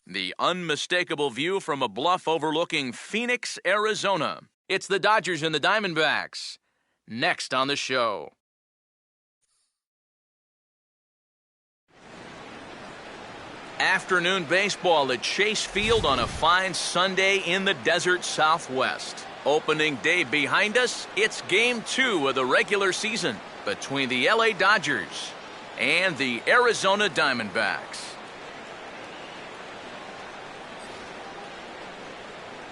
The unmistakable view from a bluff overlooking Phoenix, Arizona. It's the Dodgers and the Diamondbacks. Next on the show. Afternoon baseball at Chase Field on a fine Sunday in the desert Southwest. Opening day behind us, it's Game 2 of the regular season between the LA Dodgers and the Arizona Diamondbacks.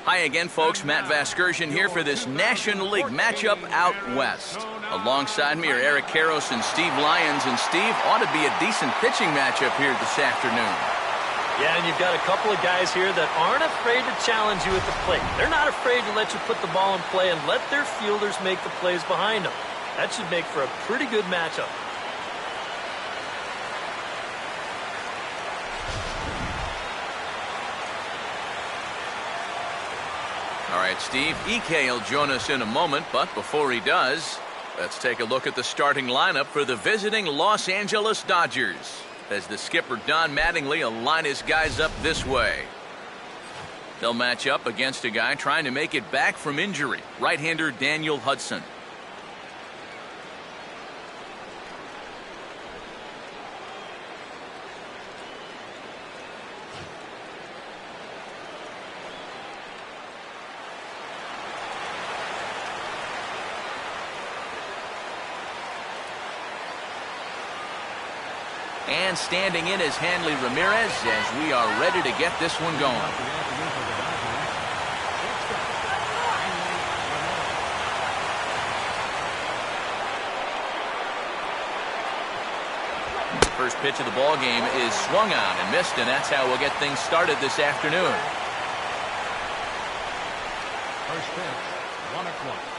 Hi again, folks. Matt Vasgersian here for this National League matchup out west. Alongside me are Eric Karros and Steve Lyons. And Steve, ought to be a decent pitching matchup here this afternoon. Yeah, and you've got a couple of guys here that aren't afraid to challenge you at the plate. They're not afraid to let you put the ball in play and let their fielders make the plays behind them. That should make for a pretty good matchup. All right, Steve, EK will join us in a moment, but before he does, let's take a look at the starting lineup for the visiting Los Angeles Dodgers, as the skipper Don Mattingly will line his guys up this way. They'll match up against a guy trying to make it back from injury, right-hander Daniel Hudson. And standing in is Hanley Ramirez as we are ready to get this one going. First pitch of the ball game is swung on and missed, and that's how we'll get things started this afternoon. First pitch, 1-1.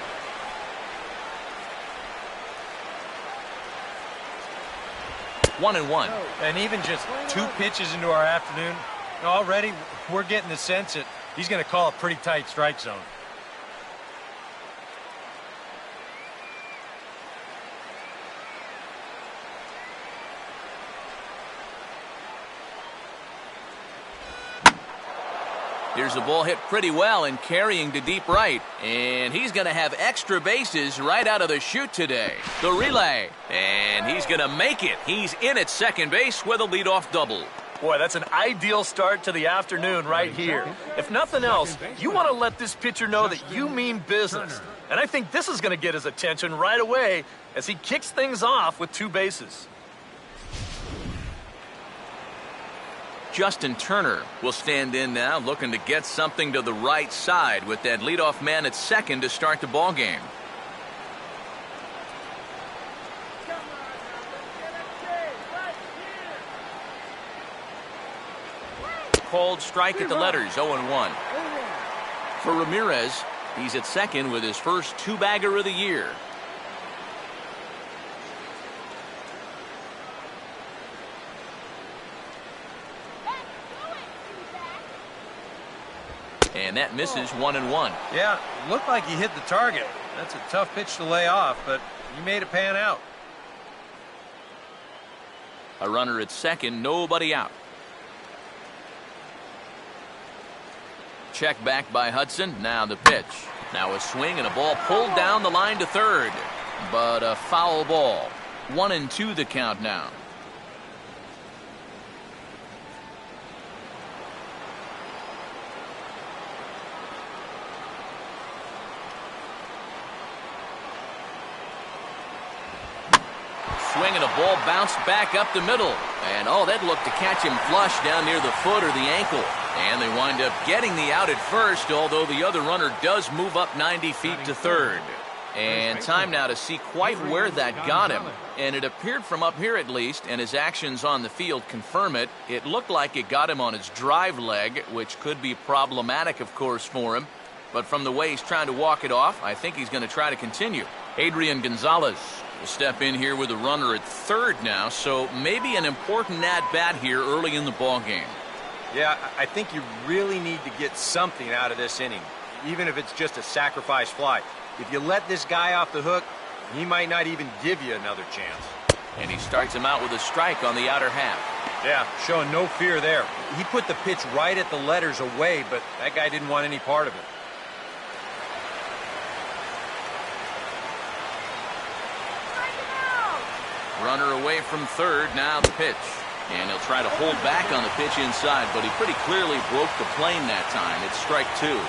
One and one. And even just 2 pitches into our afternoon, already we're getting the sense that he's going to call a pretty tight strike zone. Here's the ball hit pretty well and carrying to deep right. And he's going to have extra bases right out of the chute today. The relay. And he's going to make it. He's in at second base with a leadoff double. Boy, that's an ideal start to the afternoon right here. If nothing else, you want to let this pitcher know that you mean business. And I think this is going to get his attention right away as he kicks things off with 2 bases. Justin Turner will stand in now, looking to get something to the right side with that leadoff man at second to start the ball game. Called strike at the letters, 0-1. For Ramirez, he's at second with his first 2-bagger of the year. And that misses, 1-1. Yeah, looked like he hit the target. That's a tough pitch to lay off, but he made it pan out. A runner at second, nobody out. Check back by Hudson. Now the pitch. Now a swing and a ball pulled down the line to third. But a foul ball. 1-2 the count now. Swing and a ball bounced back up the middle. And oh, that looked to catch him flush down near the foot or the ankle. And they wind up getting the out at first, although the other runner does move up 90 feet to third. And time now to see quite where that got him. And it appeared from up here at least, and his actions on the field confirm it. It looked like it got him on his drive leg, which could be problematic, of course, for him. But from the way he's trying to walk it off, I think he's going to try to continue. Adrian Gonzalez will step in here with a runner at third now, so maybe an important at-bat here early in the ball game. Yeah, I think you really need to get something out of this inning, even if it's just a sacrifice fly. If you let this guy off the hook, he might not even give you another chance. And he starts him out with a strike on the outer half. Yeah, showing no fear there. He put the pitch right at the letters away, but that guy didn't want any part of it. Runner away from third, now the pitch. And he'll try to hold back on the pitch inside, but he pretty clearly broke the plane that time. It's strike two.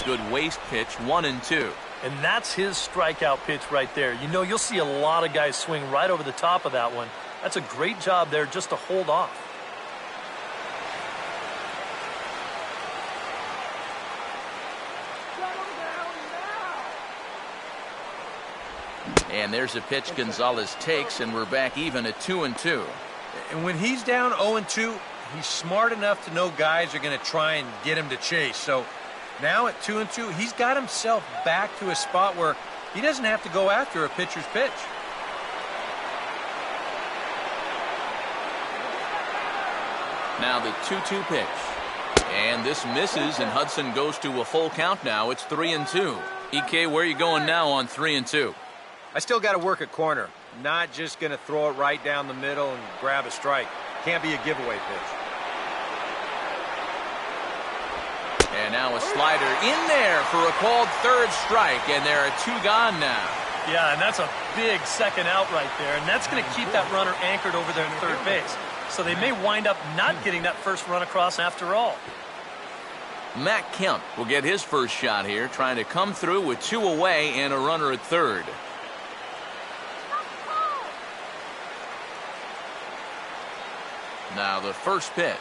Good waist pitch, 1-2. And that's his strikeout pitch right there. You know, you'll see a lot of guys swing right over the top of that one. That's a great job there just to hold off. And there's a pitch Gonzalez takes, and we're back even at 2-2. And when he's down 0-2, he's smart enough to know guys are going to try and get him to chase. So now at 2-2, he's got himself back to a spot where he doesn't have to go after a pitcher's pitch. Now the 2-2 pitch. And this misses, and Hudson goes to a full count now. It's 3-2. EK, where are you going now on 3-2? I still got to work at corner. Not just going to throw it right down the middle and grab a strike. Can't be a giveaway pitch. And now a slider in there for a called third strike, and there are two gone now. Yeah, and that's a big second out right there, and that's going to keep that runner anchored over there at third base. So they may wind up not getting that first run across after all. Matt Kemp will get his first shot here, trying to come through with two away and a runner at third. Now the first pitch.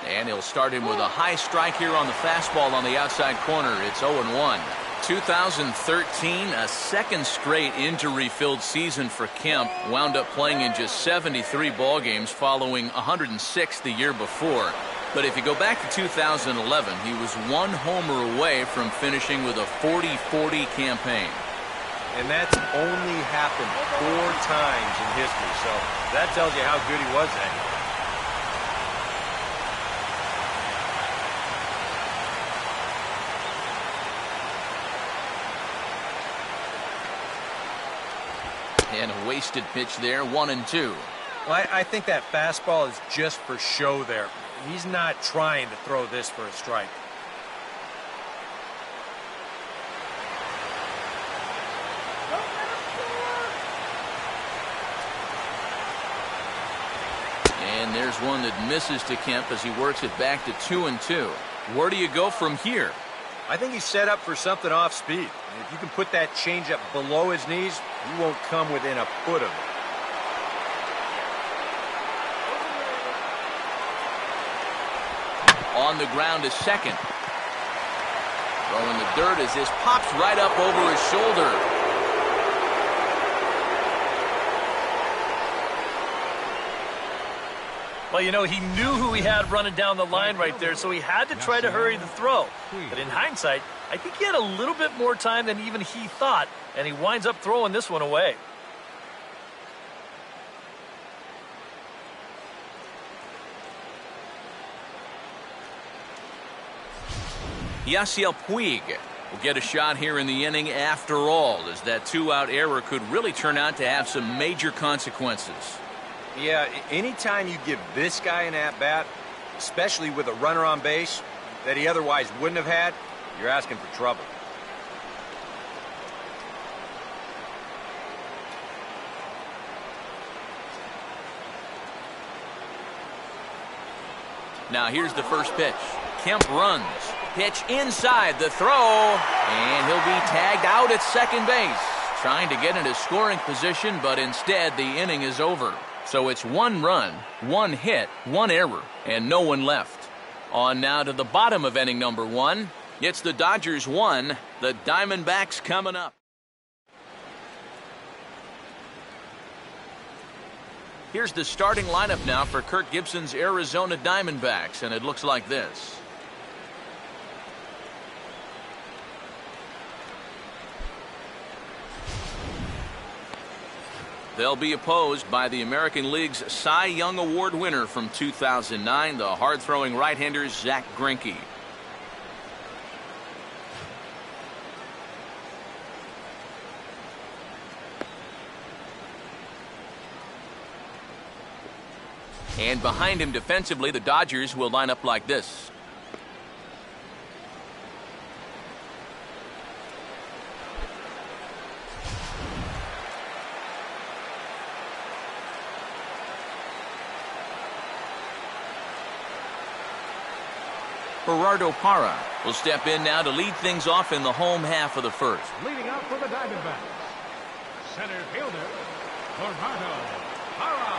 And he'll start him with a high strike here on the fastball on the outside corner. It's 0-1. 2013, a second straight injury-filled season for Kemp. Wound up playing in just 73 ball games following 106 the year before. But if you go back to 2011, he was one homer away from finishing with a 40-40 campaign. And that's only happened 4 times in history. So that tells you how good he was that year. And a wasted pitch there, 1-2. Well, I think that fastball is just for show there. He's not trying to throw this for a strike. And there's one that misses to Kemp as he works it back to 2-2. Where do you go from here? I think he's set up for something off speed. And if you can put that changeup below his knees, he won't come within a foot of it. On the ground is second. Throwing the dirt as this pops right up over his shoulder. Well, you know, he knew who he had running down the line right there, so he had to try to hurry the throw. But in hindsight, I think he had a little bit more time than even he thought, and he winds up throwing this one away. Yasiel Puig will get a shot here in the inning after all, as that two-out error could really turn out to have some major consequences. Yeah, anytime you give this guy an at-bat, especially with a runner on base that he otherwise wouldn't have had, you're asking for trouble. Now here's the first pitch. Kemp runs. Pitch inside the throw, and he'll be tagged out at second base. Trying to get into scoring position, but instead the inning is over. So it's 1 run, 1 hit, 1 error, and no one left. On now to the bottom of inning number 1. It's the Dodgers 1, the Diamondbacks coming up. Here's the starting lineup now for Kirk Gibson's Arizona Diamondbacks, and it looks like this. They'll be opposed by the American League's Cy Young Award winner from 2009, the hard-throwing right-hander Zach Greinke. And behind him defensively, the Dodgers will line up like this. Gerardo Parra will step in now to lead things off in the home half of the first. Leading out for the Diamondbacks, center fielder, Gerardo Parra.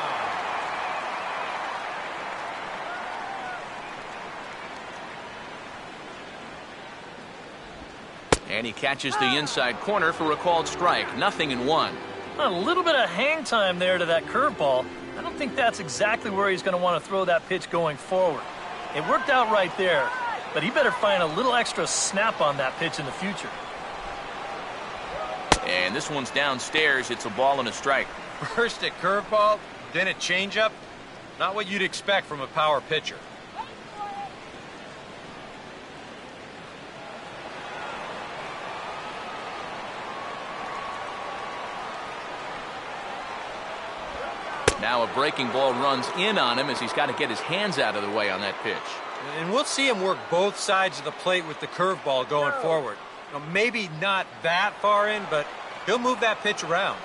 And he catches the inside corner for a called strike. 0-1. A little bit of hang time there to that curveball. I don't think that's exactly where he's going to want to throw that pitch going forward. It worked out right there, but he better find a little extra snap on that pitch in the future. And this one's downstairs. It's a ball and a strike. First a curveball, then a changeup. Not what you'd expect from a power pitcher. Now a breaking ball runs in on him as he's got to get his hands out of the way on that pitch. And we'll see him work both sides of the plate with the curveball going forward. You know, maybe not that far in, but he'll move that pitch around.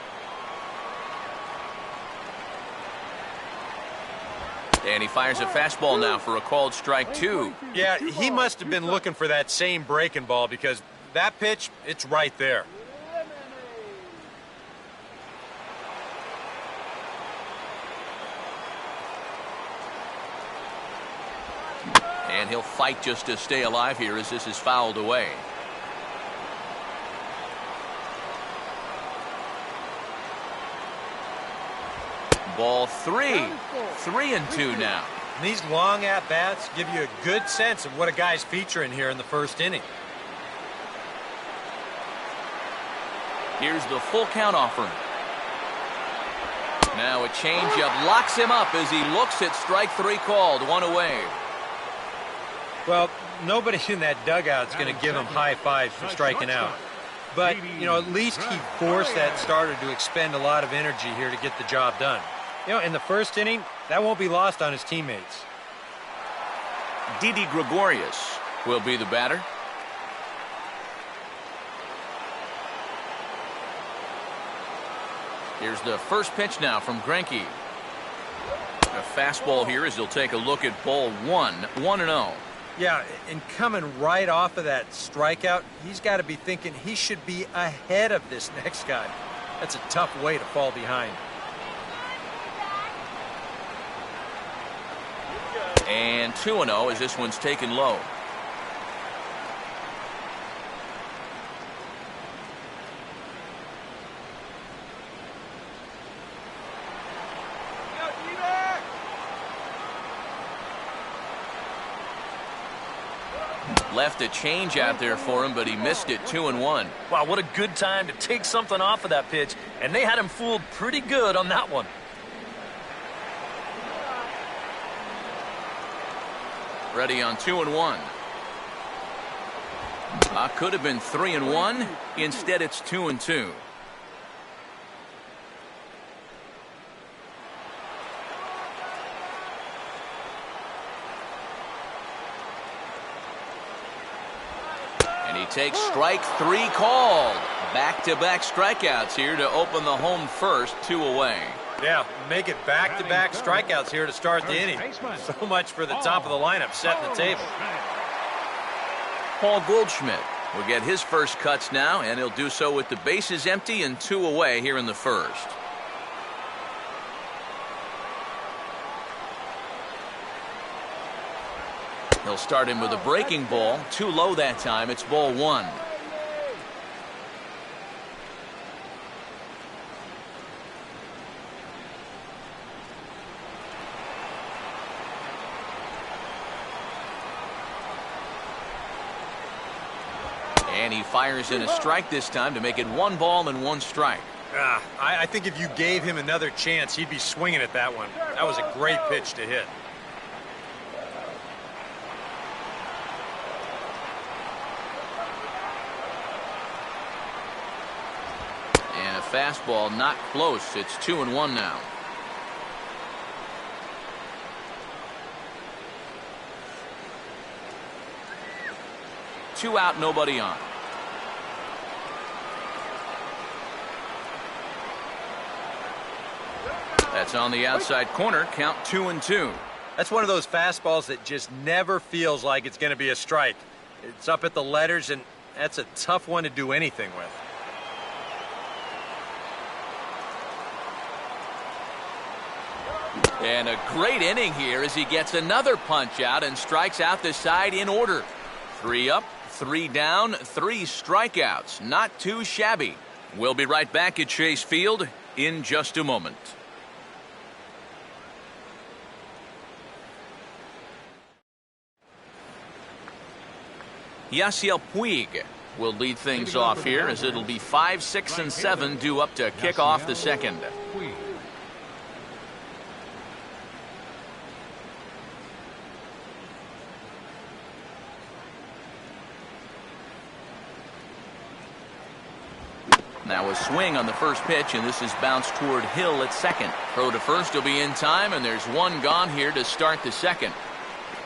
And he fires a fastball now for a called strike 2. Yeah, he must have been looking for that same breaking ball because that pitch, it's right there. And he'll fight just to stay alive here as this is fouled away. Ball 3. 3-2 now. And these long at-bats give you a good sense of what a guy's featuring here in the first inning. Here's the full count offering. Now a changeup locks him up as he looks at strike 3 called. 1 away. Well, nobody in that dugout is going to give him high fives for striking out. But, you know, at least he forced that starter to expend a lot of energy here to get the job done. You know, in the first inning, that won't be lost on his teammates. Didi Gregorius will be the batter. Here's the first pitch now from Greinke. A fastball here as he'll take a look at ball 1. 1-0. Yeah, and coming right off of that strikeout, he's got to be thinking he should be ahead of this next guy. That's a tough way to fall behind. And 2-0 as this one's taken low. Left a change out there for him, but he missed it. 2-1. Wow, what a good time to take something off of that pitch, and they had him fooled pretty good on that one. Ready on 2-1. Could have been 3-1. Instead, it's 2-2. And he takes strike 3 called. Back-to-back strikeouts here to open the home first. 2 away. Yeah, make it back-to-back strikeouts here to start the inning. So much for the top of the lineup setting the table. Paul Goldschmidt will get his first cuts now, and he'll do so with the bases empty and 2 away here in the first. He'll start him with a breaking ball. Too low that time. It's ball 1. And he fires in a strike this time to make it 1 ball and 1 strike. I think if you gave him another chance, he'd be swinging at that one. That was a great pitch to hit. And a fastball not close. It's 2-1 now. Two out, nobody on. That's on the outside corner. Count 2-2. That's one of those fastballs that just never feels like it's going to be a strike. It's up at the letters, and that's a tough one to do anything with. And a great inning here as he gets another punch out and strikes out the side in order. 3 up, 3 down, 3 strikeouts. Not too shabby. We'll be right back at Chase Field in just a moment. Yasiel Puig will lead things off here as it'll be 5, 6, and 7 due up to kick off the second. Now a swing on the first pitch, and this is bounced toward Hill at second. Throw to first will be in time, and there's one gone here to start the second.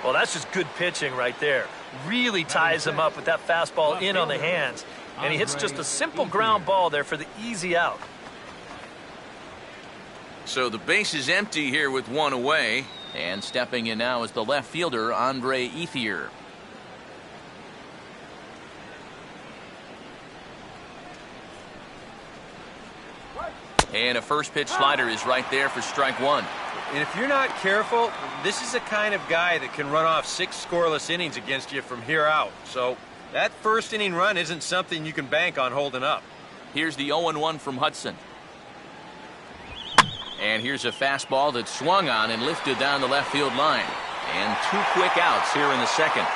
Well, that's just good pitching right there. Really ties him up with that fastball in on the hands. And he hits just a simple ground ball there for the easy out. So the base is empty here with one away. And stepping in now is the left fielder, Andre Ethier. And a first pitch slider is right there for strike one. And if you're not careful, this is the kind of guy that can run off 6 scoreless innings against you from here out. So that first inning run isn't something you can bank on holding up. Here's the 0-1 from Hudson. And here's a fastball that swung on and lifted down the left field line. And 2 quick outs here in the second.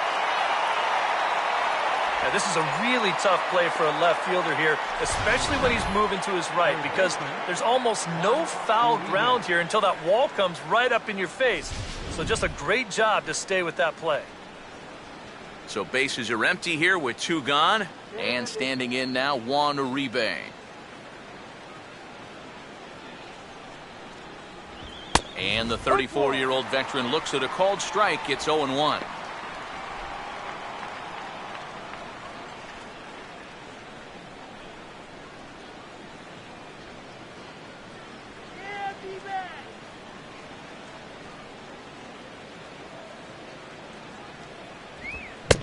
Now, this is a really tough play for a left fielder here, especially when he's moving to his right, because there's almost no foul ground here until that wall comes right up in your face. So just a great job to stay with that play. So bases are empty here with 2 gone. And standing in now, Juan Uribe. And the 34-year-old veteran looks at a called strike. It's 0-1.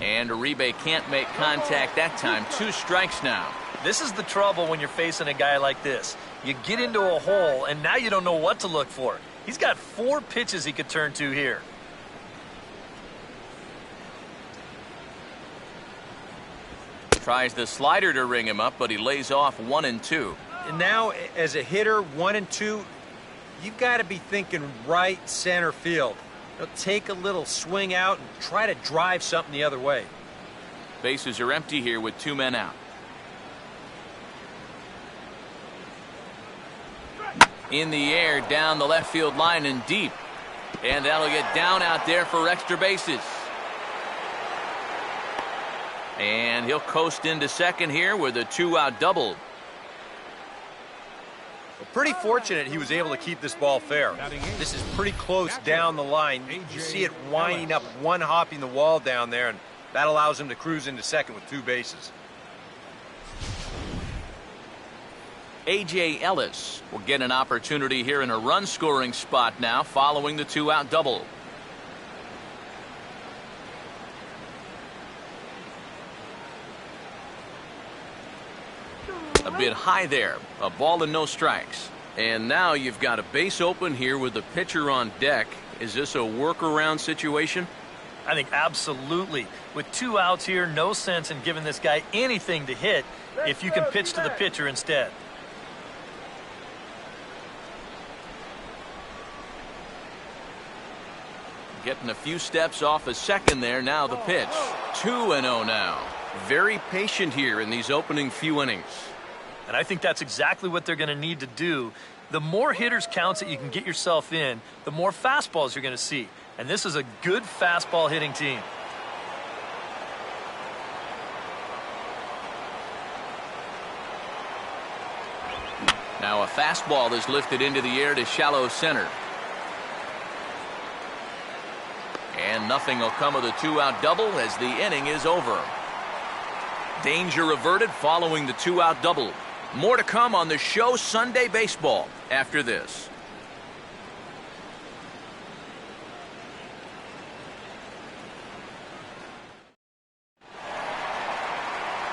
And Uribe can't make contact that time. 2 strikes now. This is the trouble when you're facing a guy like this. You get into a hole, and now you don't know what to look for. He's got 4 pitches he could turn to here. Tries the slider to ring him up, but he lays off 1 and 2. And now, as a hitter, 1 and 2, you've got to be thinking right center field. Take a little swing out and try to drive something the other way. Bases are empty here with 2 men out. In the air, down the left field line and deep. And that'll get down out there for extra bases. And he'll coast into second here with a 2-out double. Pretty fortunate he was able to keep this ball fair. This is pretty close down the line. You see it winding up, one hopping the wall down there, and that allows him to cruise into second with 2 bases. A.J. Ellis will get an opportunity here in a run-scoring spot now following the 2-out double. A bit high there. A ball and no strikes. And now you've got a base open here with the pitcher on deck. Is this a workaround situation? I think absolutely. With 2 outs here, no sense in giving this guy anything to hit if you can pitch to the pitcher instead. Getting a few steps off a second there. Now the pitch. 2-0 now. Very patient here in these opening few innings. And I think that's exactly what they're going to need to do. The more hitters counts that you can get yourself in, the more fastballs you're going to see. And this is a good fastball hitting team. Now a fastball is lifted into the air to shallow center. And nothing will come of the two-out double as the inning is over. Danger averted following the two-out double. More to come on the show Sunday Baseball after this.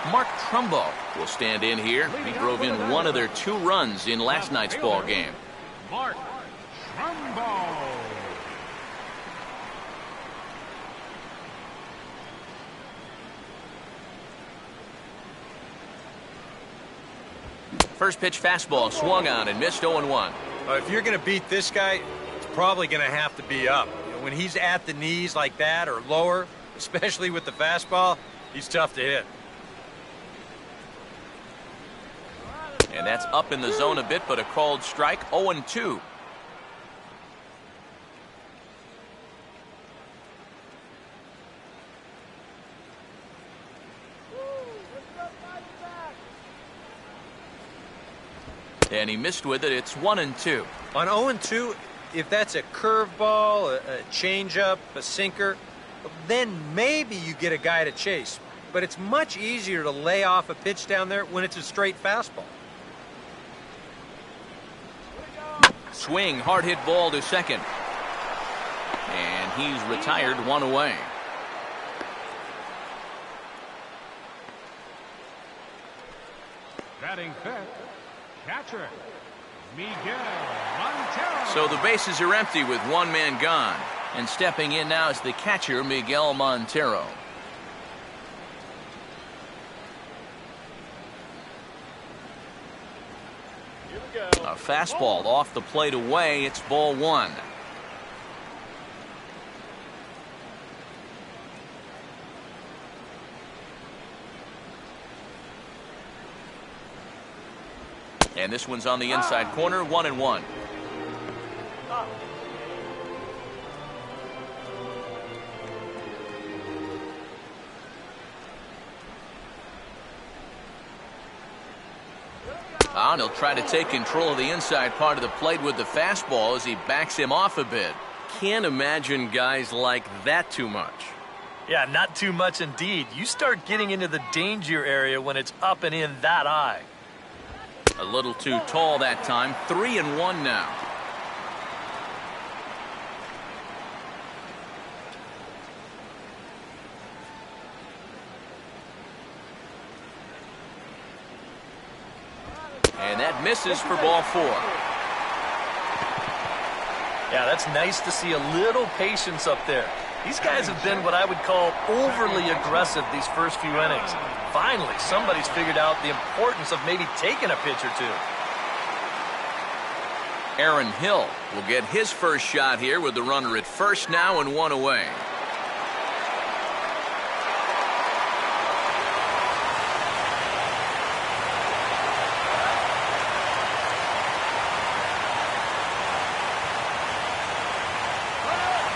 Mark Trumbo will stand in here. He drove in one of their 2 runs in last night's ball game. Mark Trumbo. First pitch fastball swung on and missed 0-1. If you're going to beat this guy, it's probably going to have to be up. When he's at the knees like that or lower, especially with the fastball, he's tough to hit. And that's up in the zone a bit, but a called strike. 0-2. And he missed with it. It's 1-2. On 0-2, if that's a curveball, a changeup, a sinker, then maybe you get a guy to chase. But it's much easier to lay off a pitch down there when it's a straight fastball. Swing, hard hit ball to second. And he's retired, 1 away. Batting fifth, catcher Miguel Montero. So the bases are empty with 1 man gone. And stepping in now is the catcher, Miguel Montero. A fastball off the plate away. It's ball 1. And this one's on the inside corner, 1-1. And he'll try to take control of the inside part of the plate with the fastball as he backs him off a bit. Can't imagine guys like that too much. Yeah, not too much indeed. You start getting into the danger area when it's up and in that high. A little too tall that time. 3-1 now. And that misses for ball 4. Yeah, that's nice to see a little patience up there. These guys have been what I would call overly aggressive these first few innings. Finally, somebody's figured out the importance of maybe taking a pitch or 2. Aaron Hill will get his first shot here with the runner at first now and 1 away.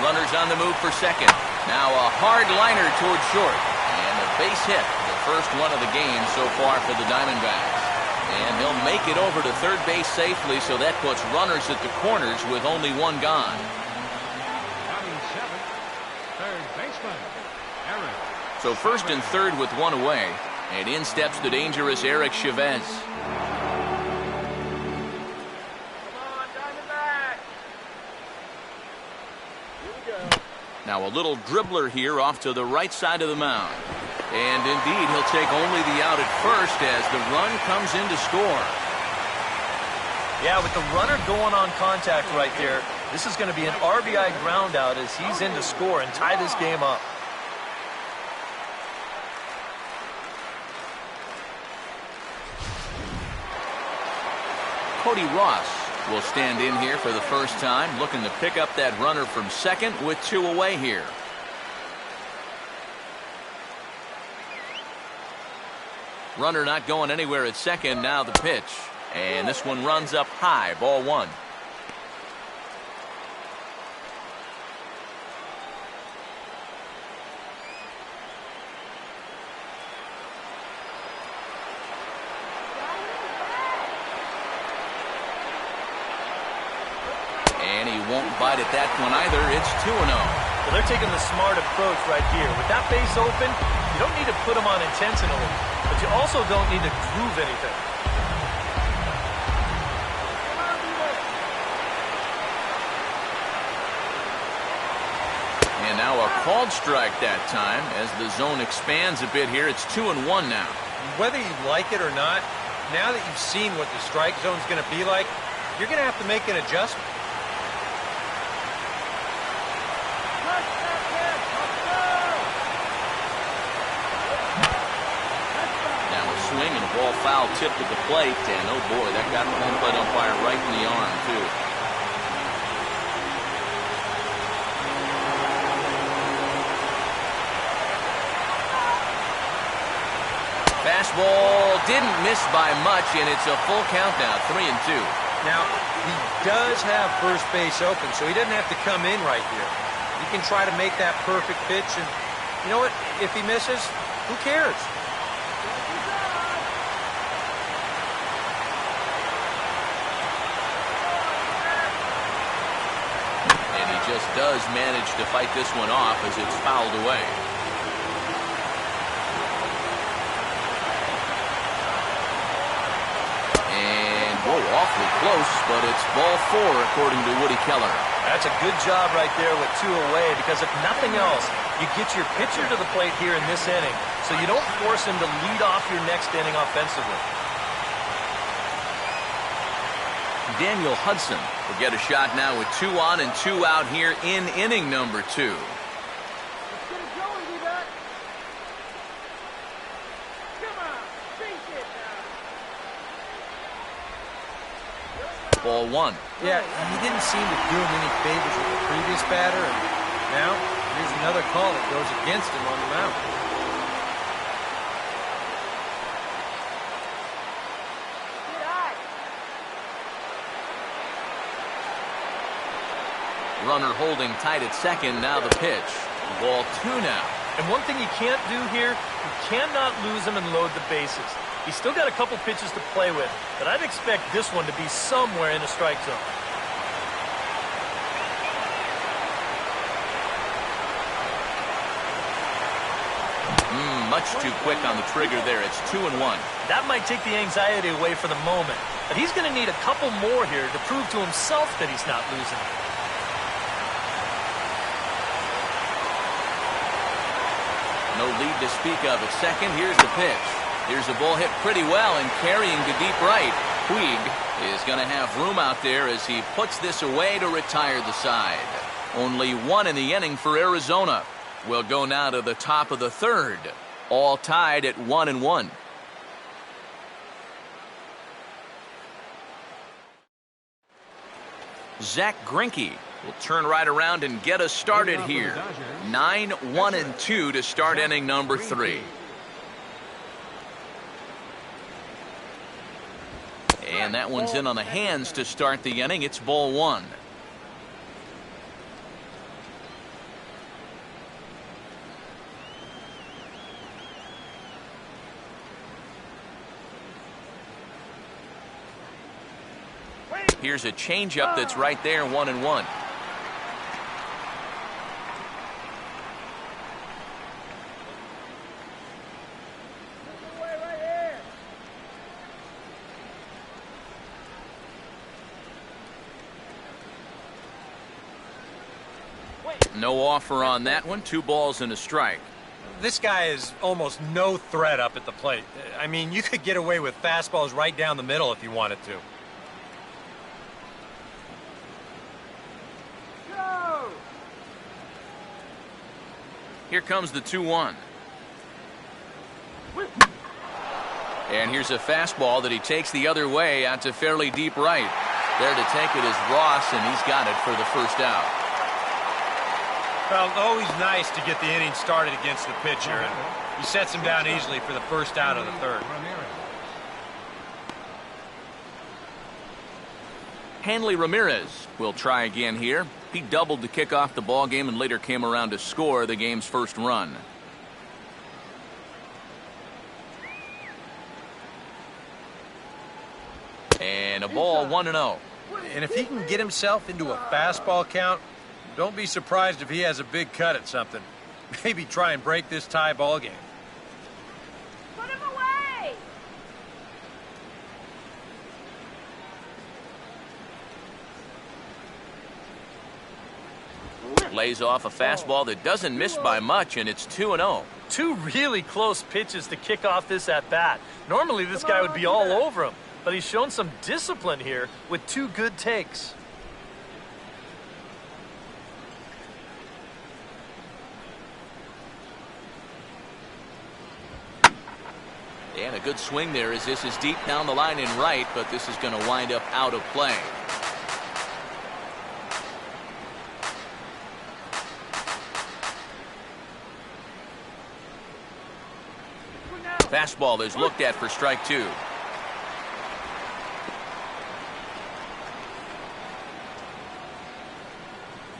Runners on the move for second. Now a hard liner toward short. And a base hit, the first one of the game so far for the Diamondbacks. And he'll make it over to third base safely, so that puts runners at the corners with only 1 gone. Batting seventh, third baseman Eric. So first and third with 1 away. And in steps the dangerous Eric Chavez. Now a little dribbler here off to the right side of the mound. And indeed, he'll take only the out at first as the run comes in to score. Yeah, with the runner going on contact right there, this is going to be an RBI ground out as he's in to score and tie this game up. Cody Ross will stand in here for the first time, looking to pick up that runner from second with 2 away here. Runner not going anywhere at second. Now the pitch. And this one runs up high. Ball one. And he won't bite at that one either. It's 2-0. Well, they're taking the smart approach right here. With that base open, you don't need to put them on intentionally, but you also don't need to groove anything. And now a called strike that time as the zone expands a bit here. It's 2-1 now. Whether you like it or not, now that you've seen what the strike zone is going to be like, you're going to have to make an adjustment. Now a swing and a ball foul tipped at the plate, and oh boy, that got the home plate umpire right in the arm too. Fastball didn't miss by much, and it's a full count now, 3-2. Now, he does have first base open, so he doesn't have to come in right here. He can try to make that perfect pitch, and you know what? If he misses, who cares? And he just does manage to fight this one off as it's fouled away. Whoa, awfully close, but it's ball four, according to Woody Keller. That's a good job right there with 2 away, because if nothing else, you get your pitcher to the plate here in this inning, so you don't force him to lead off your next inning offensively. Daniel Hudson will get a shot now with 2 on and 2 out here in inning number 2. Ball one. Yeah, he didn't seem to do him any favors with the previous batter, and now here's another call that goes against him on the mound. Runner holding tight at second. Now the pitch. Ball 2 now. And one thing you can't do here, you cannot lose him and load the bases. He's still got a couple pitches to play with, but I'd expect this one to be somewhere in the strike zone. Much too quick on the trigger there. It's 2-1. That might take the anxiety away for the moment, but he's going to need a couple more here to prove to himself that he's not losing. No lead to speak of at second. Here's the pitch. Here's a ball hit pretty well and carrying to deep right. Puig is going to have room out there as he puts this away to retire the side. Only 1 in the inning for Arizona. We'll go now to the top of the third. All tied at 1-1. Zach Greinke will turn right around and get us started here. 9-1-2 to start inning number 3. And that one's in on the hands to start the inning. It's ball 1. Here's a changeup that's right there, 1-1. No offer on that one. 2 balls and a strike. This guy is almost no threat up at the plate. I mean, you could get away with fastballs right down the middle if you wanted to. Here comes the 2-1. And here's a fastball that he takes the other way out to fairly deep right. There to take it is Ross, and he's got it for the first out. Well, always nice to get the inning started against the pitcher, and he sets him down easily for the first out of the third. Hanley Ramirez will try again here. He doubled to kick off the ball game and later came around to score the game's first run. And a ball, 1-0. And if he can get himself into a fastball count, don't be surprised if he has a big cut at something. Maybe try and break this tie ball game. Put him away! Lays off a fastball that doesn't miss by much, and it's 2-0. Two really close pitches to kick off this at-bat. Normally this guy would be all over him, but he's shown some discipline here with two good takes. And a good swing there as this is deep down the line in right, but this is going to wind up out of play. Fastball is looked at for strike two.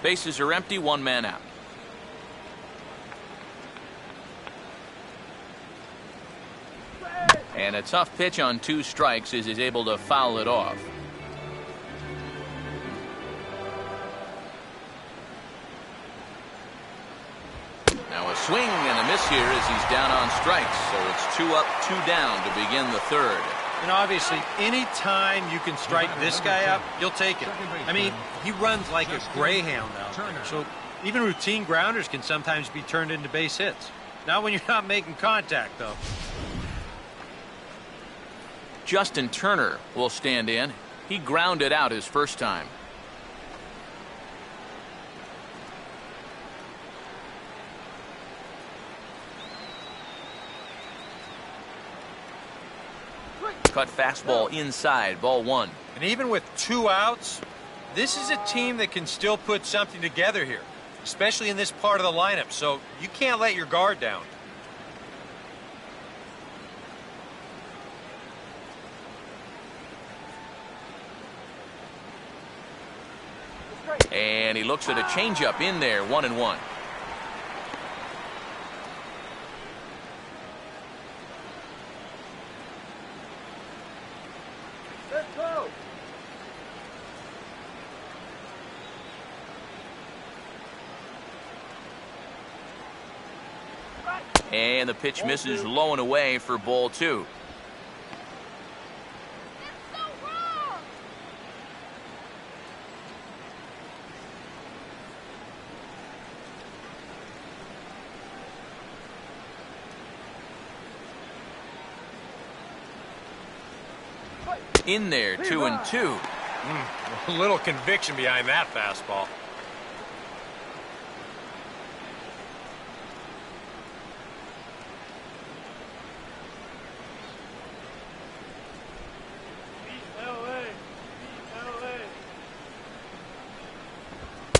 Bases are empty, one man out. And a tough pitch on two strikes as he's able to foul it off. Now a swing and a miss here as he's down on strikes. So it's 2 up, 2 down to begin the third. And obviously, any time you can strike this guy out, you'll take it. I mean, he runs like a greyhound out there. So even routine grounders can sometimes be turned into base hits. Not when you're not making contact, though. Justin Turner will stand in. He grounded out his first time. Cut fastball inside, ball one. And even with 2 outs, this is a team that can still put something together here, especially in this part of the lineup. So you can't let your guard down. And he looks at a changeup in there, 1-1. Let's go! And the pitch misses low and away for ball two. It's so wrong! In there, 2-2. A little conviction behind that fastball.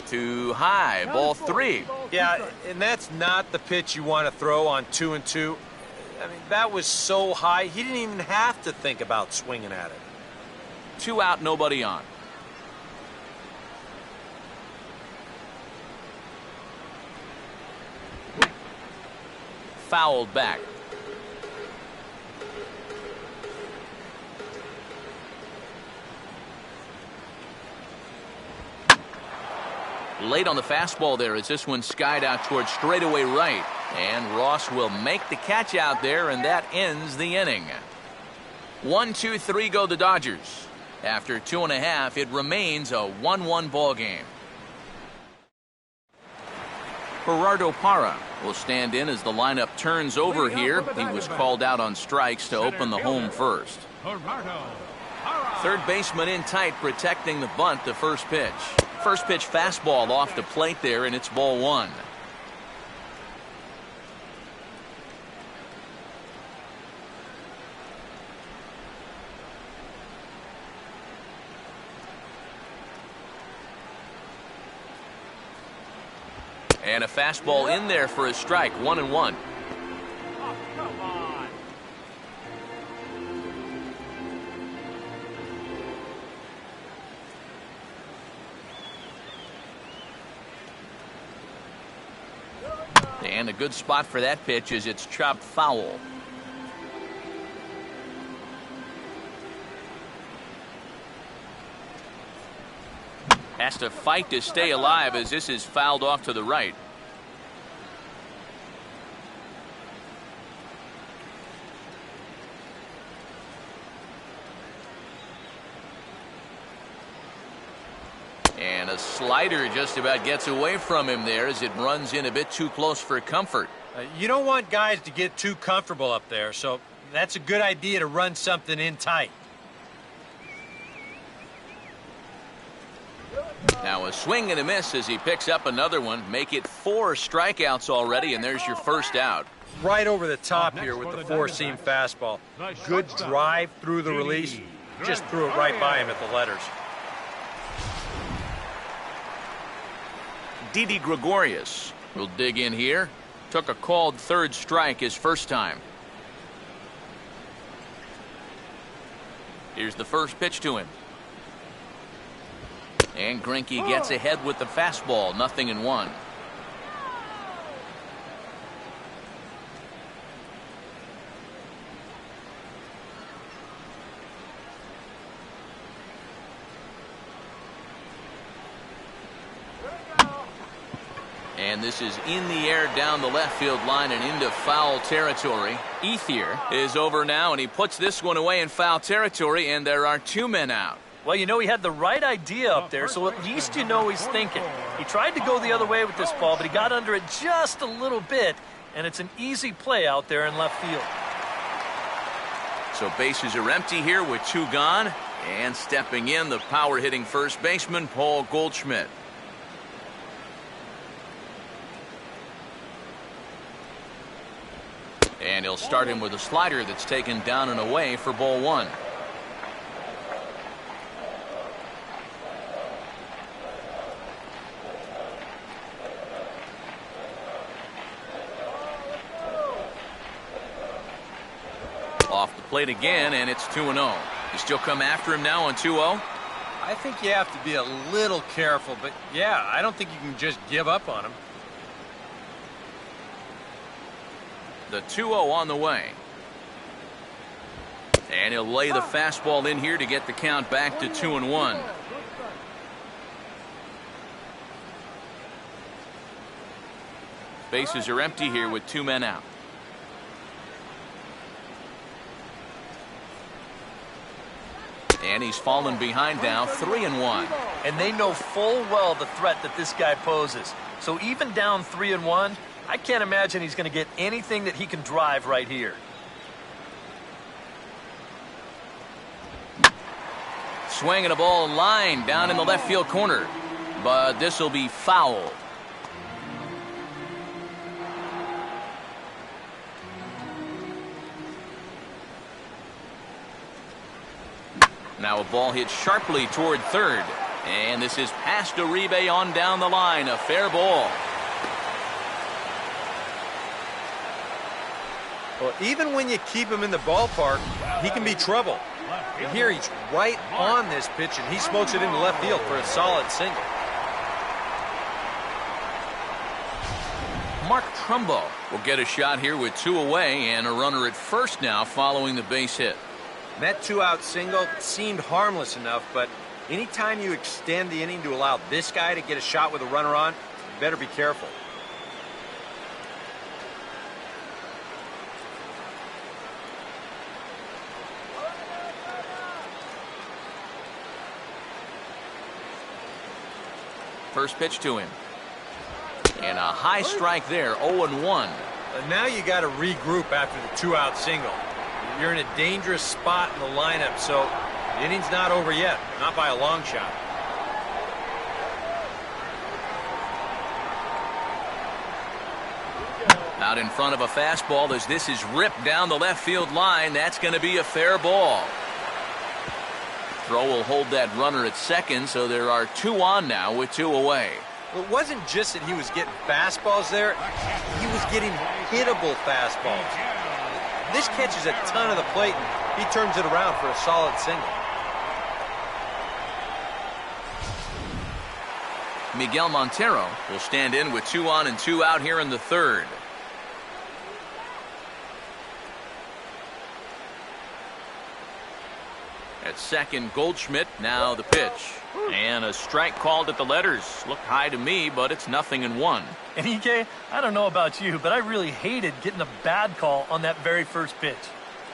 Too high, ball three. Yeah, and that's not the pitch you want to throw on 2-2. I mean, that was so high, he didn't even have to think about swinging at it. 2 out, nobody on. Fouled back. Late on the fastball there as this one skied out towards straightaway right. And Ross will make the catch out there, and that ends the inning. 1, 2, 3 go the Dodgers. After 2.5, it remains a 1-1 ball game. Gerardo Parra will stand in as the lineup turns over here. He was called out on strikes to open the home first. Third baseman in tight, protecting the bunt to first pitch. First pitch fastball off the plate there, and it's ball one. And a fastball in there for a strike, 1-1. Oh, come on. And a good spot for that pitch as it's chopped foul. Has to fight to stay alive as this is fouled off to the right. And a slider just about gets away from him there as it runs in a bit too close for comfort. You don't want guys to get too comfortable up there, so that's a good idea to run something in tight. Now a swing and a miss as he picks up another one. Make it 4 strikeouts already, and there's your first out. Right over the top here with the four-seam fastball. Good drive through the release. Just threw it right by him at the letters. Didi Gregorius will dig in here. Took a called third strike his first time. Here's the first pitch to him. And Greinke gets ahead with the fastball, 0-1. And this is in the air down the left field line and into foul territory. Ethier is over now, and he puts this one away in foul territory, and there are 2 men out. Well, you know, he had the right idea up there, so at least you know he's thinking. He tried to go the other way with this ball, but he got under it just a little bit, and it's an easy play out there in left field. So bases are empty here with 2 gone, and stepping in, the power-hitting first baseman, Paul Goldschmidt. And he'll start him with a slider that's taken down and away for ball 1. Off the plate again, and it's 2-0. You still come after him now on 2-0? I think you have to be a little careful, but yeah, I don't think you can just give up on him. The 2-0 on the way. And he'll lay the fastball in here to get the count back to 2-1. Bases are empty here with 2 men out. And he's fallen behind now, 3-1. And they know full well the threat that this guy poses. So even down 3-1, I can't imagine he's going to get anything that he can drive right here. Swinging a ball line down in the left field corner. But this will be foul. Now a ball hit sharply toward third. And this is past Uribe on down the line. A fair ball. Well, even when you keep him in the ballpark, he can be trouble. And here he's right on this pitch, and he smokes it into left field for a solid single. Mark Trumbo will get a shot here with 2 away and a runner at first now following the base hit. That 2-out single seemed harmless enough, but anytime you extend the inning to allow this guy to get a shot with a runner on, you better be careful. First pitch to him. And a high strike there, 0-1. Now you got to regroup after the 2-out single. You're in a dangerous spot in the lineup, so the inning's not over yet, not by a long shot. Out in front of a fastball as this is ripped down the left field line. That's going to be a fair ball. Throw will hold that runner at second, so there are 2 on now with 2 away. It wasn't just that he was getting fastballs there. He was getting hittable fastballs. This catches a ton of the plate, and he turns it around for a solid single. Miguel Montero will stand in with 2 on and 2 out here in the third. At second, Goldschmidt, now the pitch. And a strike called at the letters. Looked high to me, but it's 0-1. And EK, I don't know about you, but I really hated getting a bad call on that very first pitch.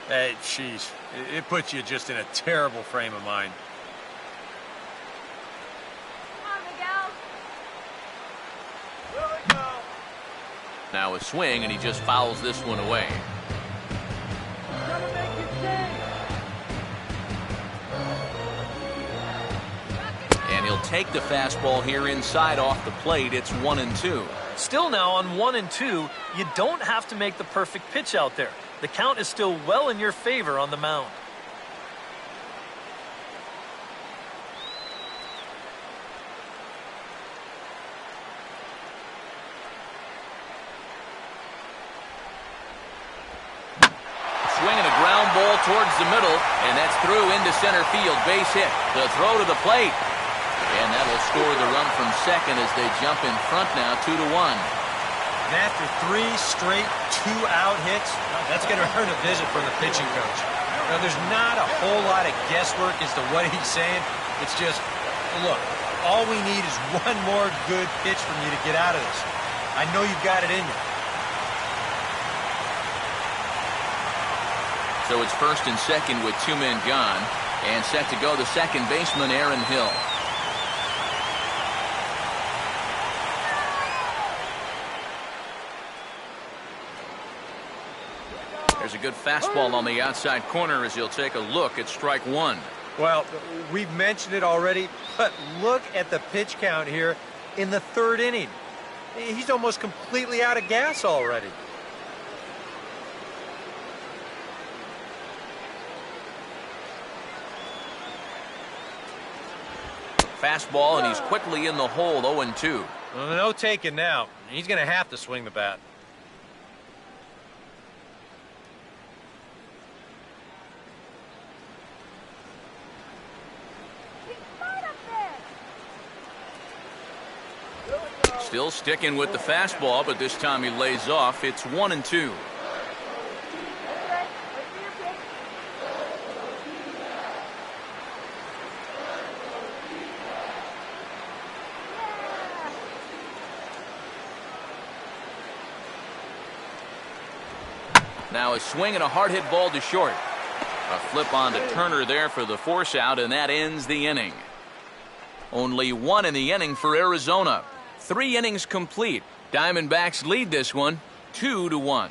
Hey, jeez. It puts you just in a terrible frame of mind. Come on, Miguel. Now a swing, and he just fouls this one away. And he'll take the fastball here inside off the plate. It's 1-2. Still now on 1-2, you don't have to make the perfect pitch out there. The count is still well in your favor on the mound. Swinging a ground ball towards the middle, and that's through into center field. Base hit. The throw to the plate. And that'll score the run from second as they jump in front now, 2-1. And after 3 straight 2-out hits, that's going to earn a visit from the pitching coach. Now, there's not a whole lot of guesswork as to what he's saying. It's just, look, all we need is one more good pitch from you to get out of this. I know you've got it in you. So it's first and second with 2 men gone. And set to go the second baseman, Aaron Hill. There's a good fastball on the outside corner as he'll take a look at strike 1. Well, we've mentioned it already, but look at the pitch count here in the 3rd inning. He's almost completely out of gas already. Fastball, and he's quickly in the hole, 0-2. Well, no taking now. He's going to have to swing the bat. Still sticking with the fastball, but this time he lays off. It's 1-2. Now a swing and a hard hit ball to short. A flip on to Turner there for the force out, and that ends the inning. Only 1 in the inning for Arizona. 3 innings complete. Diamondbacks lead this one 2-1.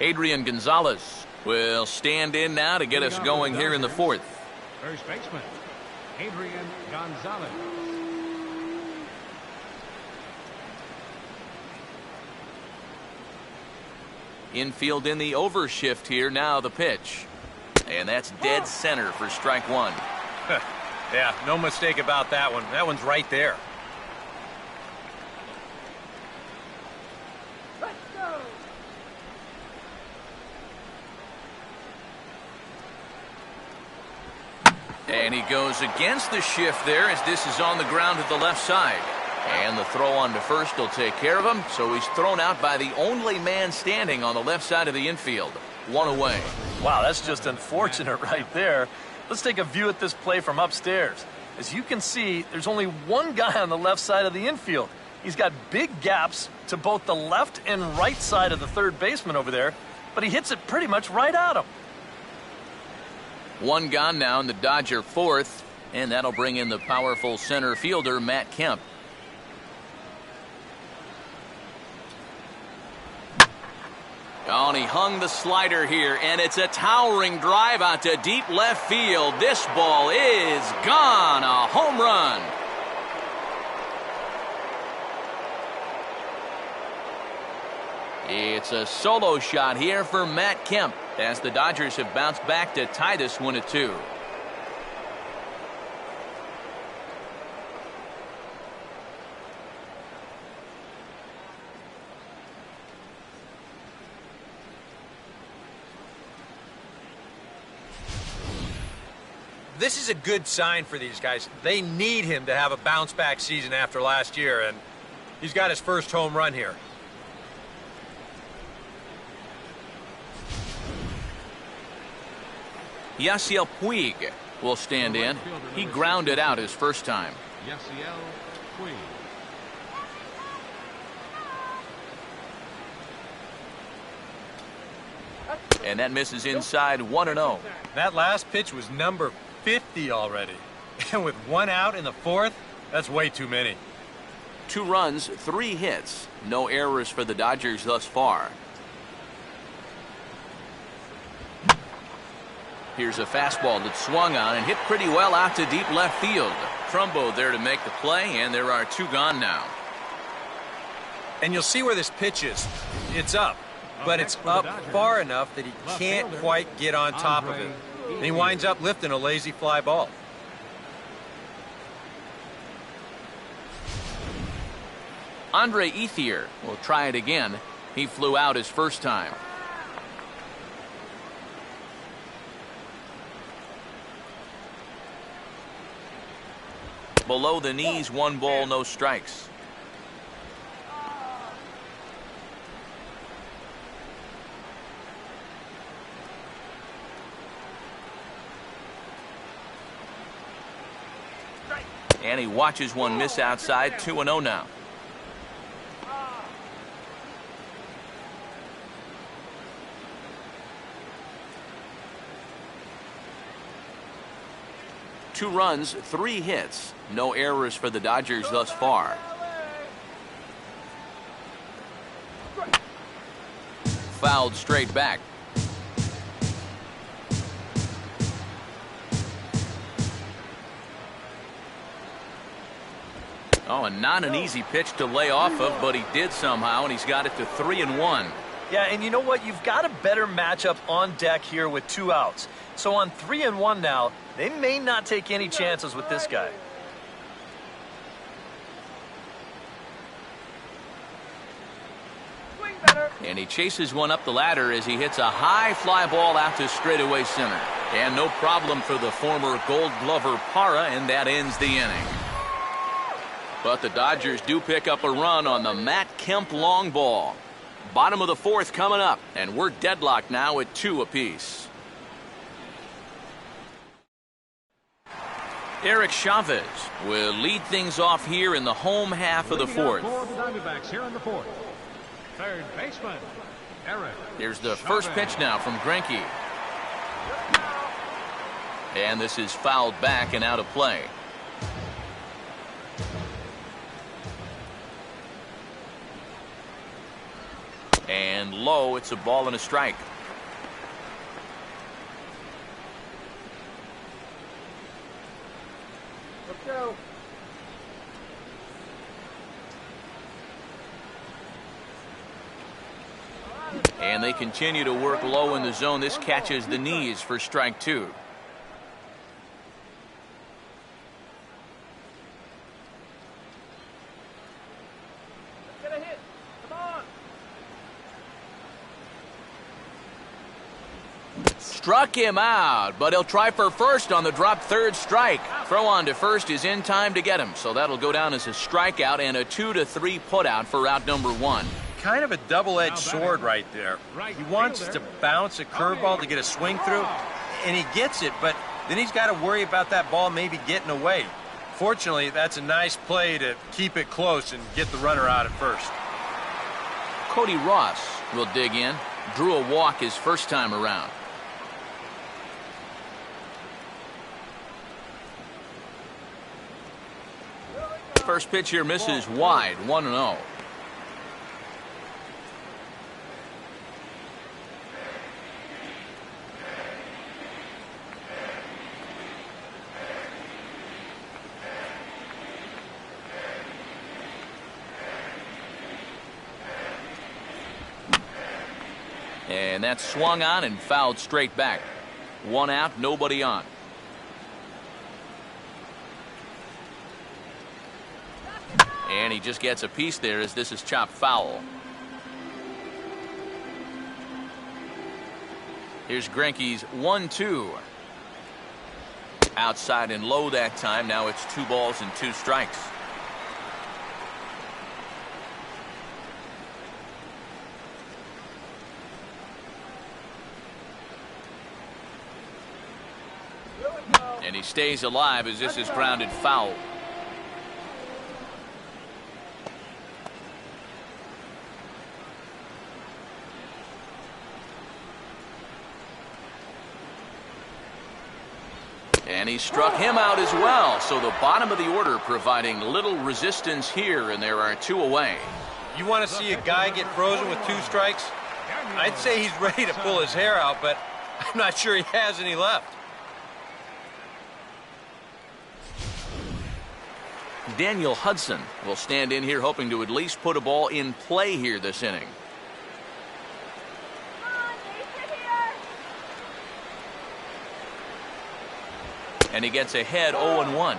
Adrian Gonzalez will stand in now to get us going here in the 4th. First baseman, Adrian Gonzalez. Infield in the overshift here. Now the pitch. And that's dead center for strike 1. Yeah, no mistake about that one. That one's right there. Let's go. And he goes against the shift there as this is on the ground to the left side. And the throw on to first will take care of him. So he's thrown out by the only man standing on the left side of the infield. 1 away. Wow, that's just unfortunate right there. Let's take a view at this play from upstairs. As you can see, there's only one guy on the left side of the infield. He's got big gaps to both the left and right side of the third baseman over there, but he hits it pretty much right at him. 1 gone now in the Dodger 4th, and that'll bring in the powerful center fielder, Matt Kemp. Oh, and he hung the slider here, and it's a towering drive out to deep left field. This ball is gone. A home run. It's a solo shot here for Matt Kemp. as the Dodgers have bounced back to tie this one at 2. This is a good sign for these guys. They need him to have a bounce-back season after last year, and he's got his first home run here. Yasiel Puig will stand in. He grounded out his first time. Yasiel Puig. And that misses inside 1-0. That last pitch was number 50 already. And with 1 out in the 4th, that's way too many. 2 runs, 3 hits. No errors for the Dodgers thus far. Here's a fastball that swung on and hit pretty well out to deep left field. Trumbo there to make the play, and there are 2 gone now. And you'll see where this pitch is. It's up, but it's up far enough that he can't quite get on top of it. And he winds up lifting a lazy fly ball. Andre Ethier will try it again. He flew out his first time. Below the knees, 1 ball, no strikes. And he watches one miss outside. 2-0 now. Two runs, 3 hits. No errors for the Dodgers thus far. Fouled straight back. Oh, and not an easy pitch to lay off of, but he did somehow, and he's got it to 3-1. Yeah, and you know what? You've got a better matchup on deck here with 2 outs. So on 3-1 now, they may not take any chances with this guy. And he chases one up the ladder as he hits a high fly ball out to straightaway center. And no problem for the former Gold Glover Parra, and that ends the inning. But the Dodgers do pick up a run on the Matt Kemp long ball. Bottom of the 4th coming up, and we're deadlocked now at 2 apiece. Eric Chavez will lead things off here in the home half of the 4th. For the Diamondbacks here in the 4th. Third baseman, Eric. Here's the first pitch now from Greinke. And this is fouled back and out of play. And low, it's a ball and a strike. Let's go. And they continue to work low in the zone. This catches the knees for strike 2. Let's get a hit. Come on. Struck him out, but he'll try for first on the drop 3rd strike. Throw on to first is in time to get him, so that'll go down as a strikeout and a 2-3 putout for out number 1. Kind of a double-edged sword right there. He wants to bounce a curveball to get a swing through, and he gets it, but then he's got to worry about that ball maybe getting away. Fortunately, that's a nice play to keep it close and get the runner out at first. Cody Ross will dig in. Drew a walk his first time around. First pitch here misses wide, 1-0. And that's swung on and fouled straight back. 1 out, nobody on. And he just gets a piece there as this is chopped foul. Here's Greinke's 1-2. Outside and low that time. Now it's 2 balls and 2 strikes. And he stays alive as this is grounded foul. And he struck him out as well. So the bottom of the order providing little resistance here, and there are 2 away. You want to see a guy get frozen with 2 strikes? I'd say he's ready to pull his hair out, but I'm not sure he has any left. Daniel Hudson will stand in here hoping to at least put a ball in play here this inning. And he gets ahead 0-1.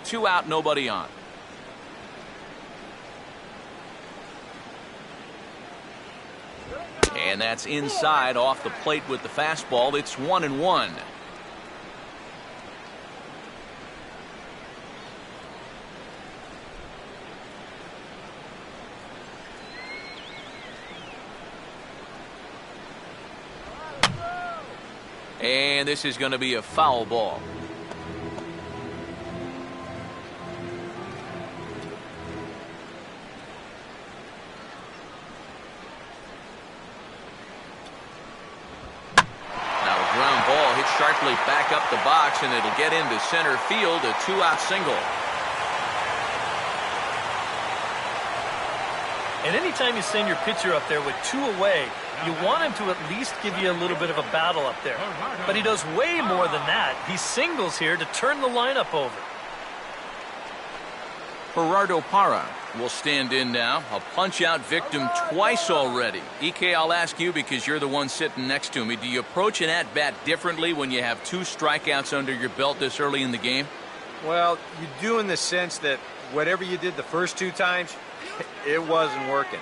Two out, nobody on. And that's inside off the plate with the fastball. It's 1-1. And this is going to be a foul ball. Sharply back up the box, and it'll get into center field, a 2-out single. And anytime you send your pitcher up there with 2 away, you want him to at least give you a little bit of a battle up there. But he does way more than that. He singles here to turn the lineup over. Gerardo Parra will stand in now. A punch-out victim twice already. EK, I'll ask you because you're the one sitting next to me. Do you approach an at-bat differently when you have 2 strikeouts under your belt this early in the game? Well, you do in the sense that whatever you did the first 2 times, it wasn't working.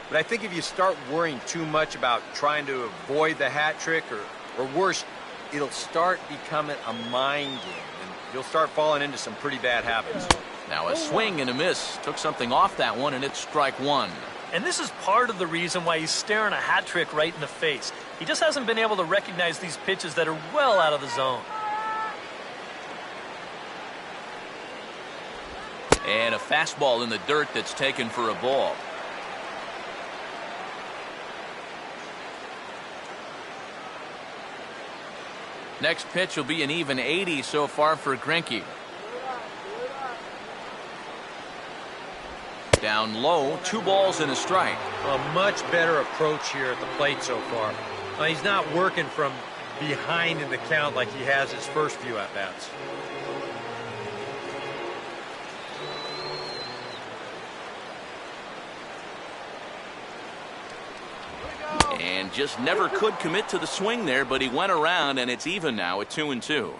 But I think if you start worrying too much about trying to avoid the hat trick, or worse, it'll start becoming a mind game, and you'll start falling into some pretty bad habits. Now a swing and a miss. Took something off that one, and it's strike 1. And this is part of the reason why he's staring a hat trick right in the face. He just hasn't been able to recognize these pitches that are well out of the zone. And a fastball in the dirt that's taken for a ball. Next pitch will be an even 80 so far for Greinke. Down low, 2 balls and a strike. A much better approach here at the plate so far. He's not working from behind in the count like he has his first few at-bats. And just never could commit to the swing there, but he went around, and it's even now at 2-2.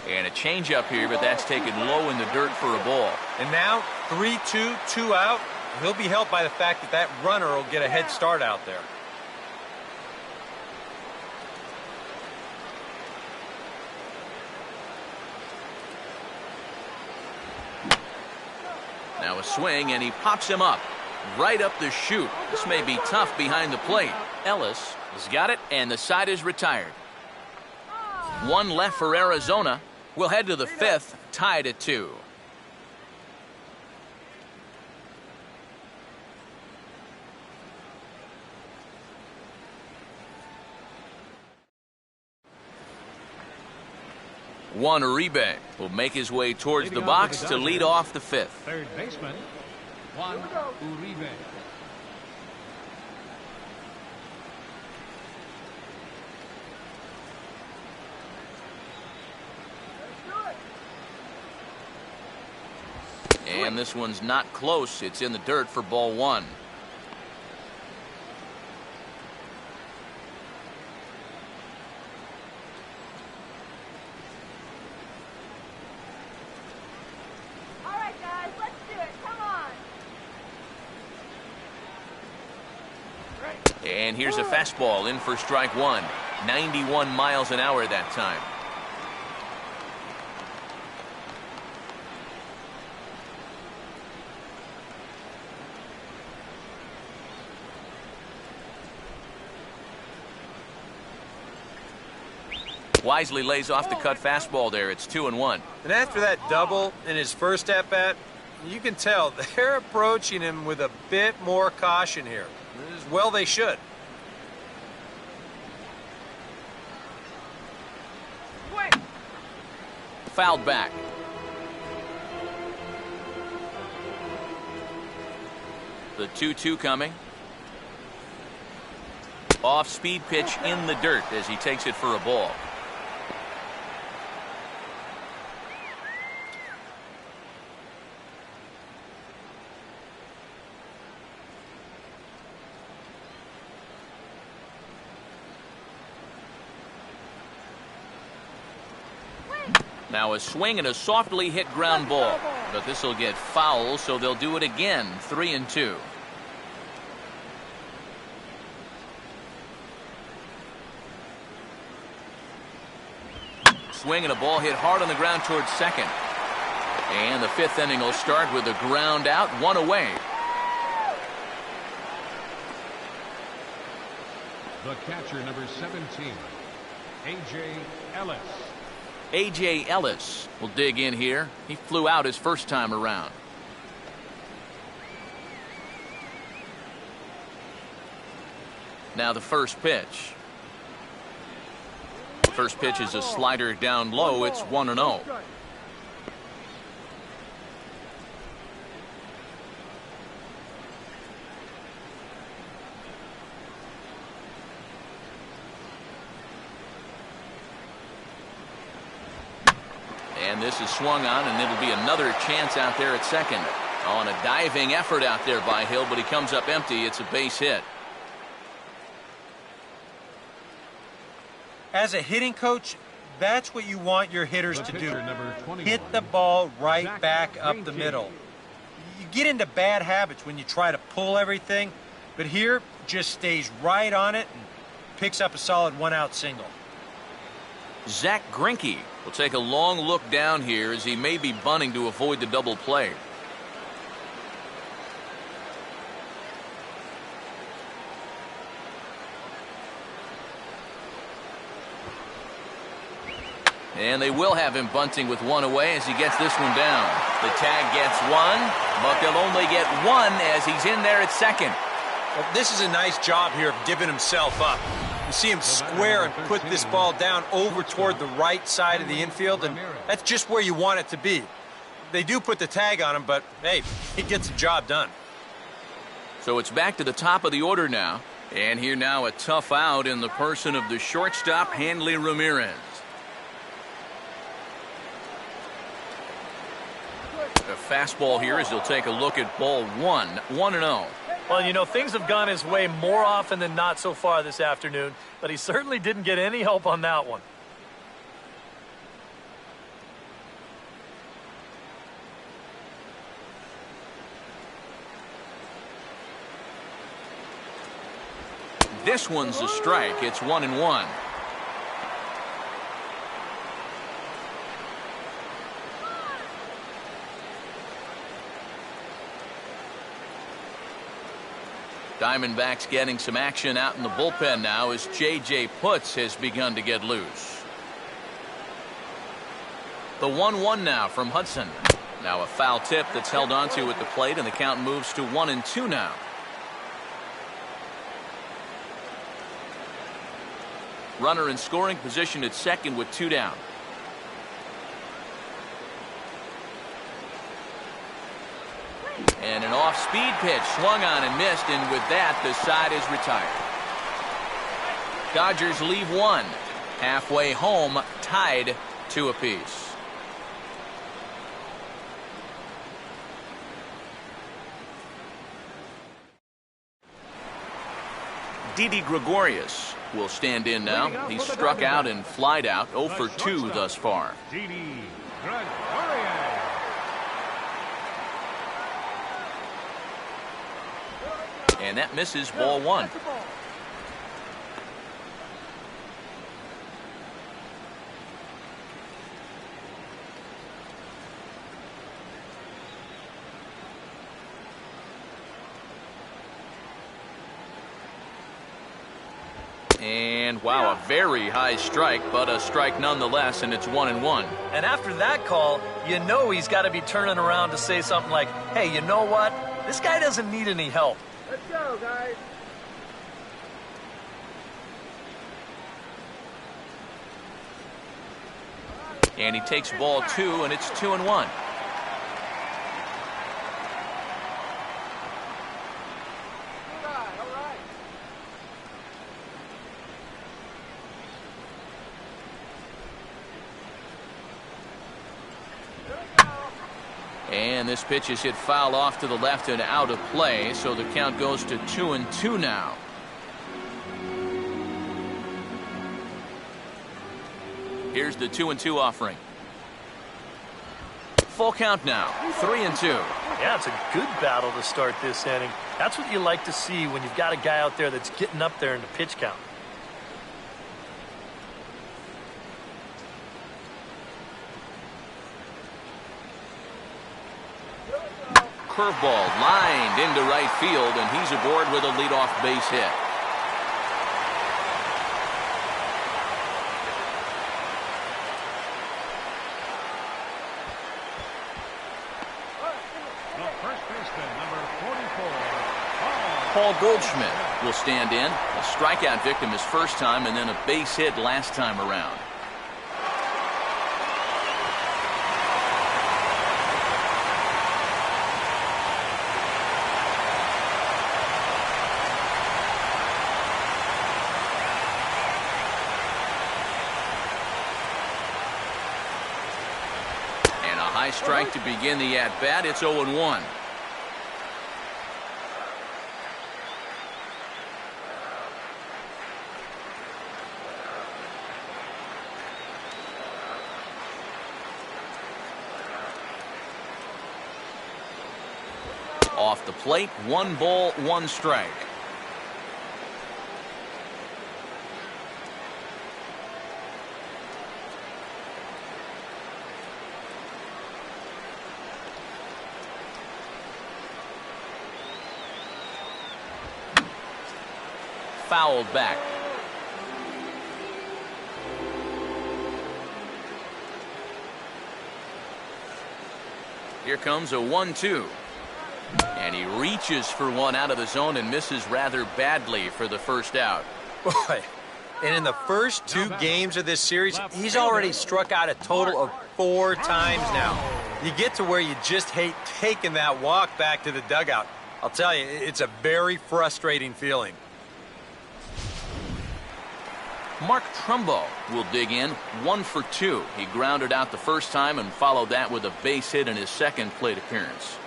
And a changeup here, but that's taken low in the dirt for a ball. And now 3-2, 2 out. He'll be helped by the fact that that runner will get a head start out there. Now a swing, and he pops him up right up the chute. This may be tough behind the plate. Ellis has got it, and the side is retired. 1 left for Arizona. We'll head to the 5th, tied at 2. Juan Uribe will make his way towards the box to lead off the 5th. Third baseman, Juan Uribe. And this one's not close. It's in the dirt for ball one. All right, guys, let's do it. Come on. And here's a fastball in for strike one. 91 miles an hour that time. Wisely lays off the cut fastball there. It's 2-1. And after that double in his first at-bat, you can tell they're approaching him with a bit more caution here. As well they should. Fouled back. The 2-2 coming. Off-speed pitch in the dirt as he takes it for a ball. Now a swing and a softly hit ground ball. But this will get foul, so they'll do it again. 3-2. Swing and a ball hit hard on the ground towards second. And the fifth inning will start with a ground out, one away. The catcher, number 17, A.J. Ellis. A.J. Ellis will dig in here. He flew out his first time around. Now the first pitch. First pitch is a slider down low. It's 1-0. And this is swung on, and it'll be another chance out there at second. On a diving effort out there by Hill, but he comes up empty. It's a base hit. As a hitting coach, that's what you want your hitters to do. Hit the ball right back up the middle. You get into bad habits when you try to pull everything, but here just stays right on it and picks up a solid one-out single. Zach Greinke will take a long look down here as he may be bunting to avoid the double play. And they will have him bunting with one away as he gets this one down. The tag gets one, but they'll only get one as he's in there at second. Well, this is a nice job here of giving himself up. You see him square and put this ball down over toward the right side of the infield, and that's just where you want it to be. They do put the tag on him, but hey, he gets the job done. So it's back to the top of the order now. And here now a tough out in the person of the shortstop, Hanley Ramirez. A fastball here as he'll take a look at ball one. 1-0. Well, you know, things have gone his way more often than not so far this afternoon, but he certainly didn't get any help on that one. This one's a strike. It's 1-1. Diamondbacks getting some action out in the bullpen now as J.J. Putz has begun to get loose. The 1-1 now from Hudson. Now a foul tip that's held onto at the plate, and the count moves to 1-2 now. Runner in scoring position at second with 2 down. And an off-speed pitch swung on and missed, and with that, the side is retired. Dodgers leave one. Halfway home, tied 2 apiece. Didi Gregorius will stand in now. He's struck out and flied out, 0 for 2 thus far. Didi Gregorius. And that misses, ball 1. And wow, a very high strike, but a strike nonetheless, and it's 1-1. And after that call, you know he's got to be turning around to say something like, hey, you know what? This guy doesn't need any help. Let's go, guys. And he takes ball 2, and it's 2-1. All right. And this pitch is hit foul off to the left and out of play, so the count goes to 2-2 now. Here's the 2-2 offering. Full count now, 3-2. Yeah, it's a good battle to start this inning. That's what you like to see when you've got a guy out there that's getting up there in the pitch count. Curveball lined into right field, and he's aboard with a leadoff base hit. The first baseman, number 44, Paul Goldschmidt will stand in. A strikeout victim his first time, and then a base hit last time around. High strike to begin the at-bat. It's 0-1. Off the plate, 1 ball, 1 strike. Fouled back. Here comes a 1-2. And he reaches for one out of the zone and misses rather badly for the first out. Boy, and in the first 2 games of this series, he's already struck out a total of 4 times now. You get to where you just hate taking that walk back to the dugout. I'll tell you, it's a very frustrating feeling. Mark Trumbo will dig in, 1 for 2. He grounded out the first time and followed that with a base hit in his second plate appearance.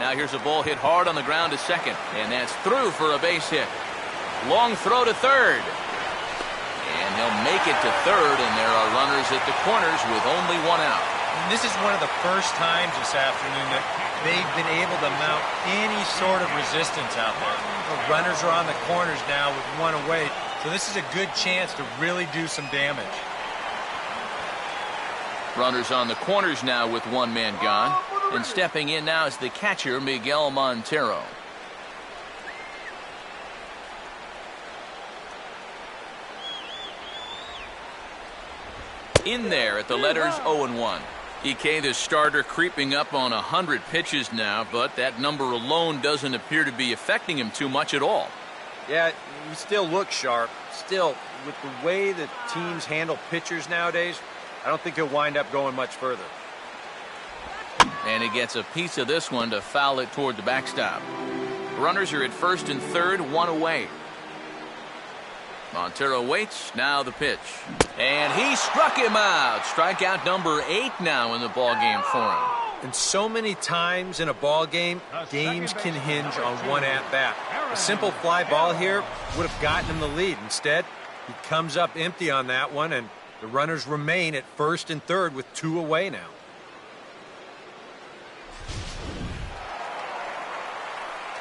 Now here's a ball hit hard on the ground to second, and that's through for a base hit. Long throw to third. And he'll make it to third, and there are runners at the corners with only 1 out. And this is one of the first times this afternoon that they've been able to mount any sort of resistance out there. The runners are on the corners now with 1 away, so this is a good chance to really do some damage. Runners on the corners now with 1 man gone. And stepping in now is the catcher, Miguel Montero. In there at the letters 0-1. EK, the starter, creeping up on 100 pitches now, but that number alone doesn't appear to be affecting him too much at all. Yeah, he still looks sharp. Still, with the way that teams handle pitchers nowadays, I don't think he'll wind up going much further. And he gets a piece of this one to foul it toward the backstop. Runners are at first and third, one away. Montero waits, now the pitch. And he struck him out. Strikeout number 8 now in the ball game for him. And so many times in a ball game, games can hinge on one at-bat. A simple fly ball here would have gotten him the lead. Instead, he comes up empty on that one, and the runners remain at first and third with 2 away now.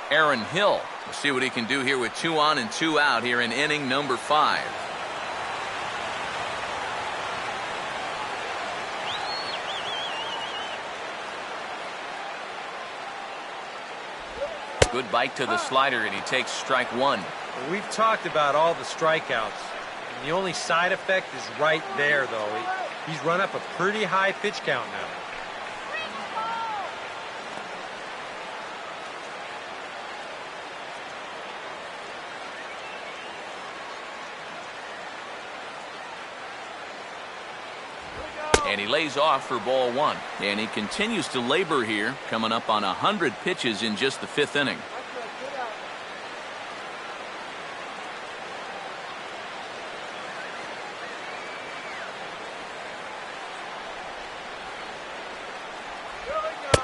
Aaron Hill. We'll see what he can do here with 2 on and 2 out here in inning number 5. Good bite to the slider, and he takes strike 1. Well, we've talked about all the strikeouts. And the only side effect is right there, though. He's run up a pretty high pitch count now. And he lays off for ball 1. And he continues to labor here, coming up on 100 pitches in just the 5th inning.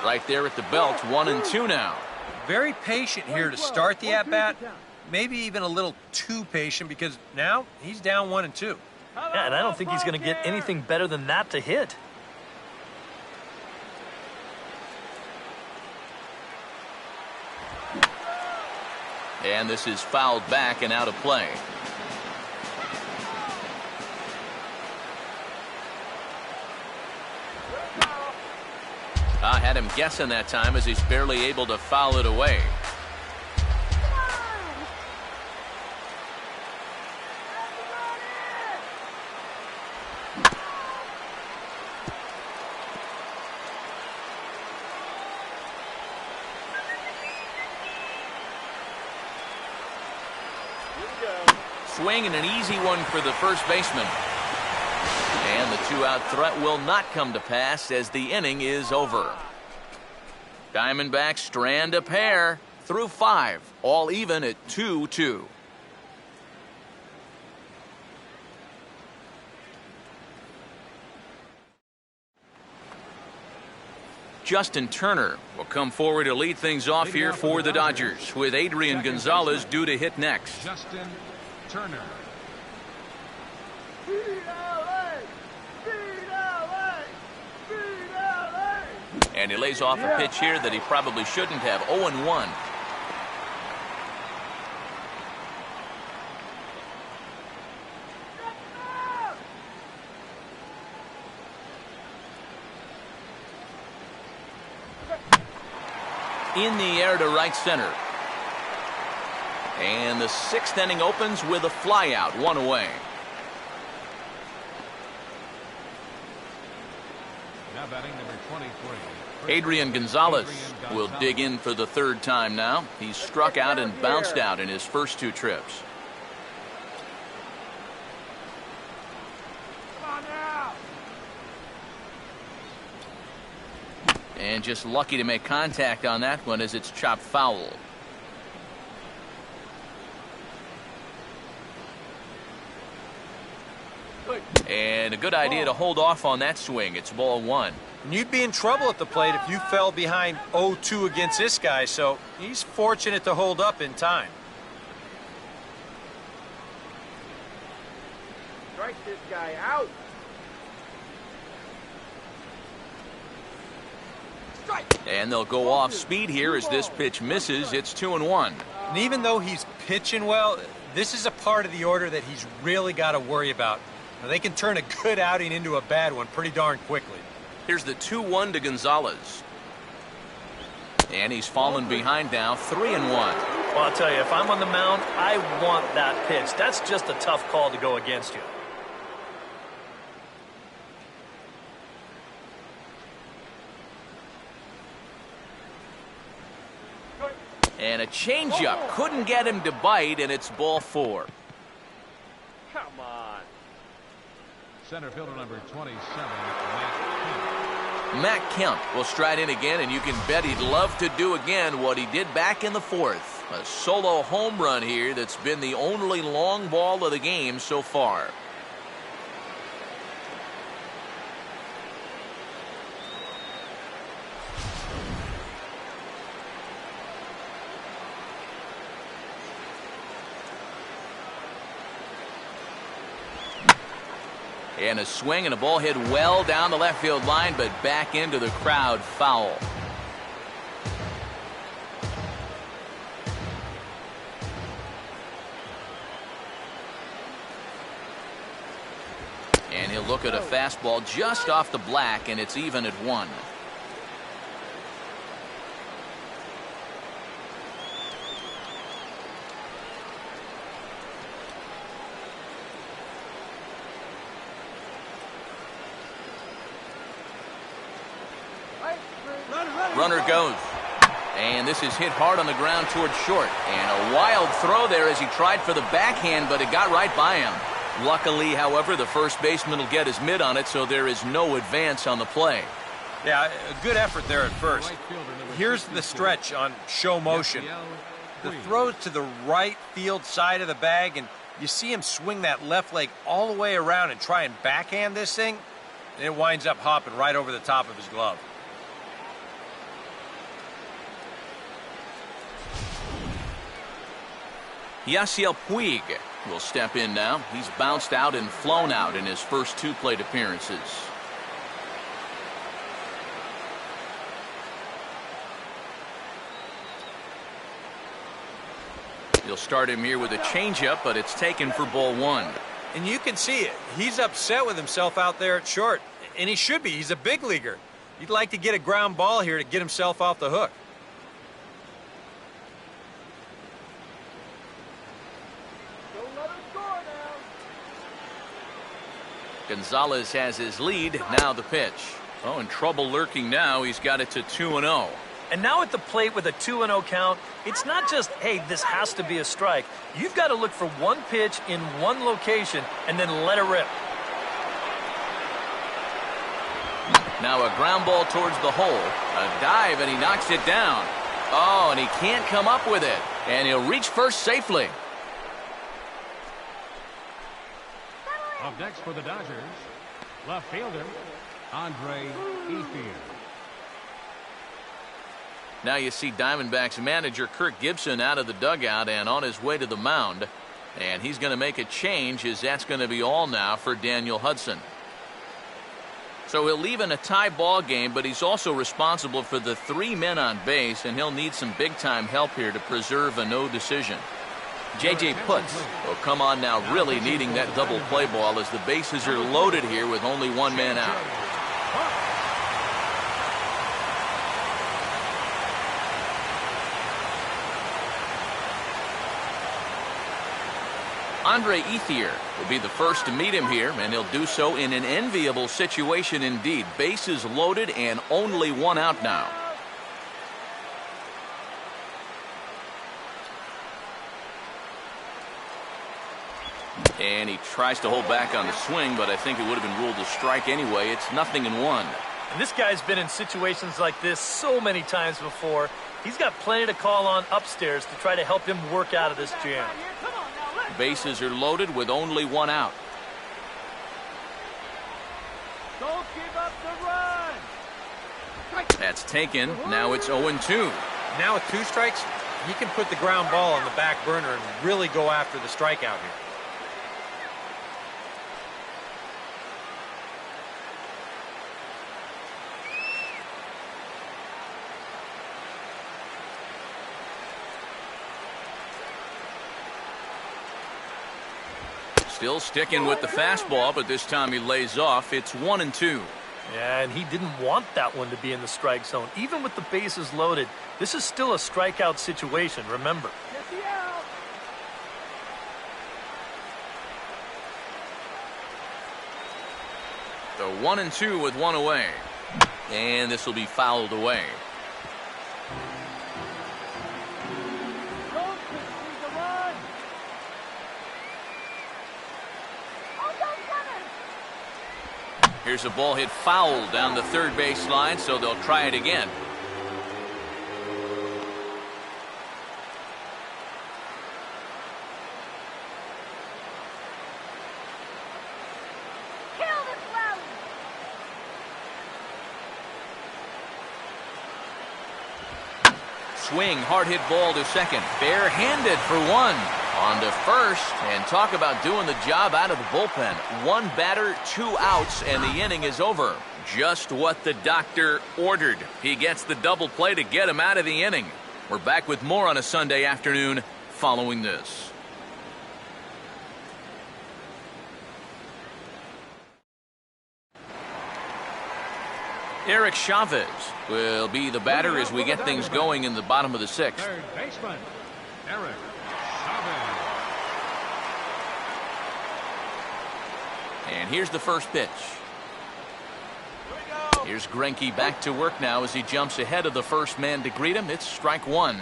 Right there at the belt, 1 and 2 now. Very patient here to start the at-bat. Maybe even a little too patient, because now he's down 1 and 2. Yeah, and I don't think he's going to get anything better than that to hit. And this is fouled back and out of play. I had him guessing that time, as he's barely able to foul it away. Swing and an easy one for the first baseman. And the 2-out threat will not come to pass as the inning is over. Diamondbacks strand a pair through 5, all even at 2-2. Justin Turner will come forward to lead things off here for the Dodgers, with Adrian Gonzalez due to hit next. Justin Turner. And he lays off a pitch here that he probably shouldn't have. 0-1. In the air to right center. And the 6th inning opens with a flyout, 1 away. Now batting number 23. Adrian Gonzalez will dig in for the 3rd time now. He's struck out and bounced out in his first 2 trips. And just lucky to make contact on that one as it's chopped foul. And a good idea to hold off on that swing. It's ball 1. And you'd be in trouble at the plate if you fell behind 0-2 against this guy, so he's fortunate to hold up in time. Strike this guy out. And they'll go off speed here as this pitch misses. It's 2-1. And even though he's pitching well, this is a part of the order that he's really got to worry about. Now, they can turn a good outing into a bad one pretty darn quickly. Here's the 2-1 to Gonzalez. And he's fallen behind now, 3-1. Well, I'll tell you, if I'm on the mound, I want that pitch. That's just a tough call to go against you. And a changeup couldn't get him to bite, and it's ball 4. Come on. Center fielder number 27, Matt Kemp. Matt Kemp will stride in again, and you can bet he'd love to do again what he did back in the fourth. A solo home run here that's been the only long ball of the game so far. And a swing and a ball hit well down the left field line, but back into the crowd, foul. And he'll look at a fastball just off the black, and it's even at 1. Runner goes. And this is hit hard on the ground towards short. And a wild throw there as he tried for the backhand, but it got right by him. Luckily, however, the first baseman will get his mitt on it, so there is no advance on the play. Yeah, a good effort there at first. Here's the stretch on show motion. The throw to the right field side of the bag, and you see him swing that left leg all the way around and try and backhand this thing, and it winds up hopping right over the top of his glove. Yasiel Puig will step in now. He's bounced out and flown out in his first 2 plate appearances. He'll start him here with a changeup, but it's taken for ball 1. And you can see it. He's upset with himself out there at short. And he should be. He's a big leaguer. He'd like to get a ground ball here to get himself off the hook. Gonzalez has his lead. Now the pitch. Oh, and trouble lurking now. He's got it to 2-0. And now at the plate with a 2-0 count, it's not just, hey, this has to be a strike. You've got to look for one pitch in one location and then let it rip. Now a ground ball towards the hole. A dive, and he knocks it down. Oh, and he can't come up with it. And he'll reach first safely. Up next for the Dodgers, left fielder, Andre Ethier. Now you see Diamondbacks manager Kirk Gibson out of the dugout and on his way to the mound. And he's going to make a change, as that's going to be all now for Daniel Hudson. So he'll leave in a tie ball game, but he's also responsible for the 3 men on base, and he'll need some big-time help here to preserve a no decision. J.J. Putz will come on now, really needing that double play ball as the bases are loaded here with only 1 man out. Andre Ethier will be the first to meet him here, and he'll do so in an enviable situation indeed. Bases loaded and only 1 out now. And he tries to hold back on the swing, but I think it would have been ruled a strike anyway. It's 0-1. And this guy's been in situations like this so many times before. He's got plenty to call on upstairs to try to help him work out of this jam. Bases are loaded with only 1 out. Don't give up the run. That's taken. Now it's 0-2. Now with 2 strikes, he can put the ground ball on the back burner and really go after the strikeout here. Still sticking with the fastball, but this time he lays off. It's 1-2. Yeah, and he didn't want that one to be in the strike zone. Even with the bases loaded, this is still a strikeout situation, remember. So 1-2 with 1 away. And this will be fouled away. Here's a ball hit foul down the third base line, so they'll try it again. Swing, hard hit ball to second. Barehanded for one. On to first, and talk about doing the job out of the bullpen. One batter, 2 outs, and the inning is over. Just what the doctor ordered. He gets the double play to get him out of the inning. We're back with more on a Sunday afternoon following this. Eric Chavez will be the batter as we get things going in the bottom of the 6th. Third baseman, Eric Chavez. And here's the first pitch. Here's Greinke back to work now as he jumps ahead of the first man to greet him. It's strike one.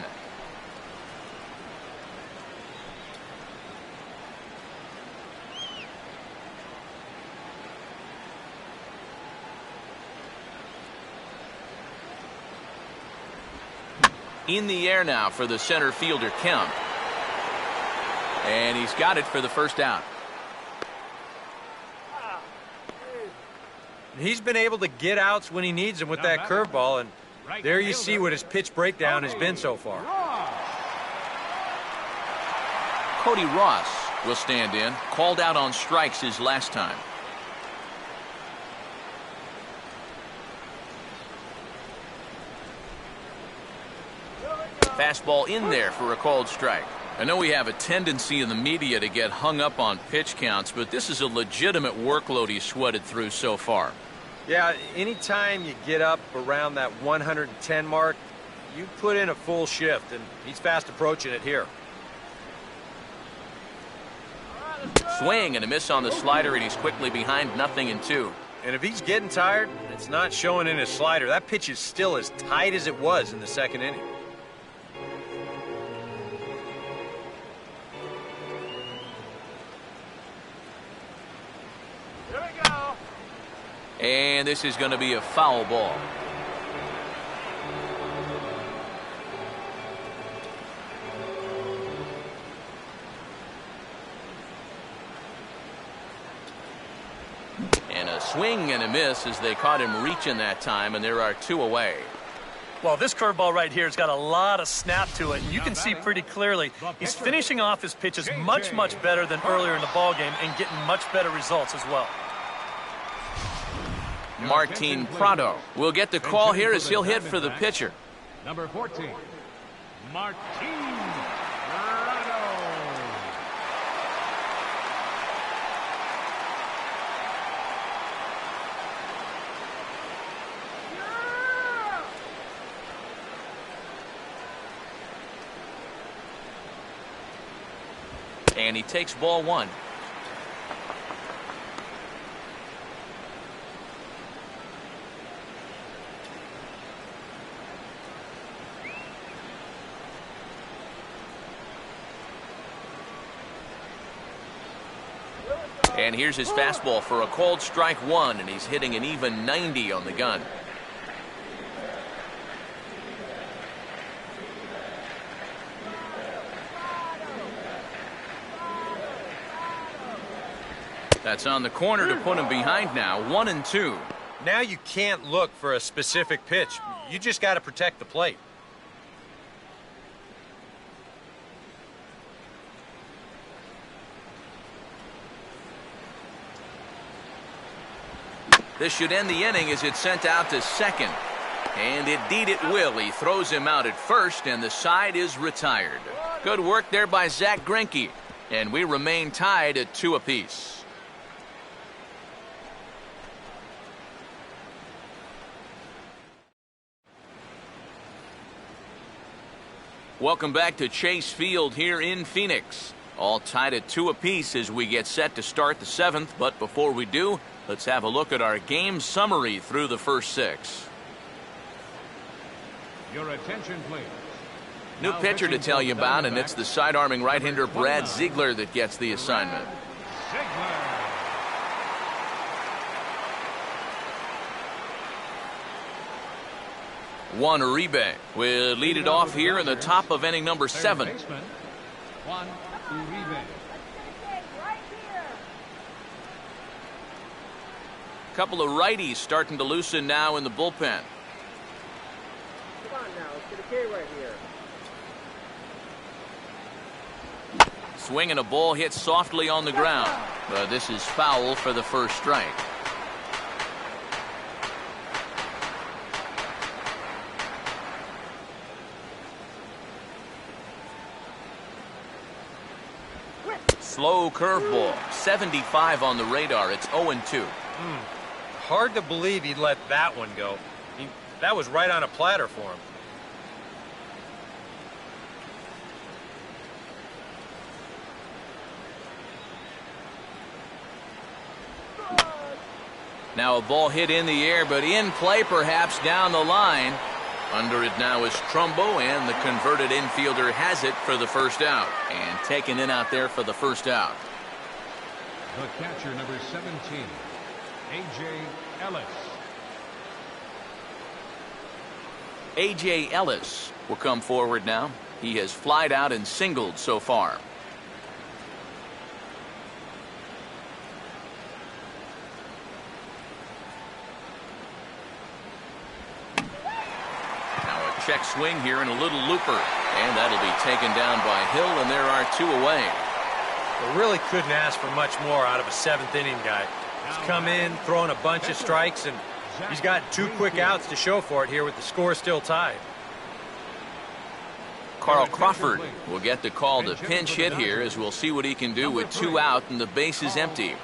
In the air now for the center fielder, Kemp. And he's got it for the first out. He's been able to get outs when he needs them with that curveball, and there you see what his pitch breakdown has been so far. Cody Ross will stand in. Called out on strikes his last time. Fastball in there for a called strike. I know we have a tendency in the media to get hung up on pitch counts, but this is a legitimate workload he's sweated through so far. Yeah, anytime you get up around that 110 mark, you put in a full shift, and he's fast approaching it here. Swing and a miss on the slider, and he's quickly behind 0-2. And if he's getting tired, it's not showing in his slider. That pitch is still as tight as it was in the second inning. And this is going to be a foul ball. And a swing and a miss as they caught him reaching that time, and there are 2 away. Well, this curveball right here has got a lot of snap to it, and you can see pretty clearly he's finishing off his pitches much, much better than earlier in the ballgame and getting much better results as well. Martin Prado will get the call here as he'll hit for the pitcher. Number 14, Martin Prado. And he takes ball 1. And here's his fastball for a called strike 1, and he's hitting an even 90 on the gun. That's on the corner to put him behind now, 1-2. Now you can't look for a specific pitch. You just got to protect the plate. This should end the inning as it's sent out to second. And indeed it will. He throws him out at first, and the side is retired. Good work there by Zach Greinke. And we remain tied at 2 apiece. Welcome back to Chase Field here in Phoenix. All tied at 2 apiece as we get set to start the 7th. But before we do, let's have a look at our game summary through the first 6. Your attention, please. New pitcher to tell you about, and it's the side-arming right-hander Brad Ziegler that gets the assignment. Juan Uribe will lead it off here in the top of inning number 7. Juan Uribe. Right here. Couple of righties starting to loosen now in the bullpen. Come on now, let's get a K right here. Swinging a ball hit softly on the ground. But this is foul for the first strike. Slow curveball. 75 on the radar. It's 0-2. Hard to believe he'd let that one go. That was right on a platter for him. Now a ball hit in the air, but in play perhaps down the line. Under it now is Trumbo, and the converted infielder has it for the first out. And taken in out there for the first out. The catcher, number 17, A.J. Ellis. A.J. Ellis will come forward now. He has flied out and singled so far. Check swing here and a little looper, and that'll be taken down by Hill, and there are 2 away. They really couldn't ask for much more out of a 7th inning guy. He's come in, throwing a bunch of strikes, and he's got 2 quick outs to show for it here with the score still tied. Carl Crawford will get the call to pinch hit here, as we'll see what he can do with 2 out and the base is empty.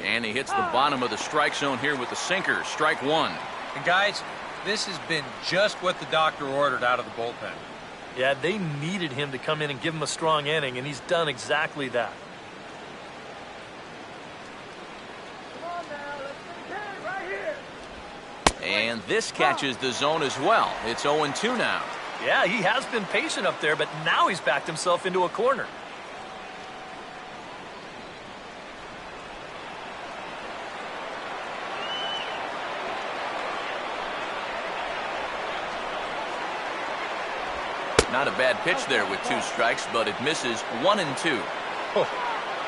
And he hits the bottom of the strike zone here with the sinker. Strike 1. And guys, this has been just what the doctor ordered out of the bullpen. Yeah, they needed him to come in and give him a strong inning, and he's done exactly that. Come on now, let's get a K right here. And this catches the zone as well. It's 0-2 now. Yeah, he has been patient up there, but now he's backed himself into a corner. Not a bad pitch there with 2 strikes, but it misses 1-2. Oh,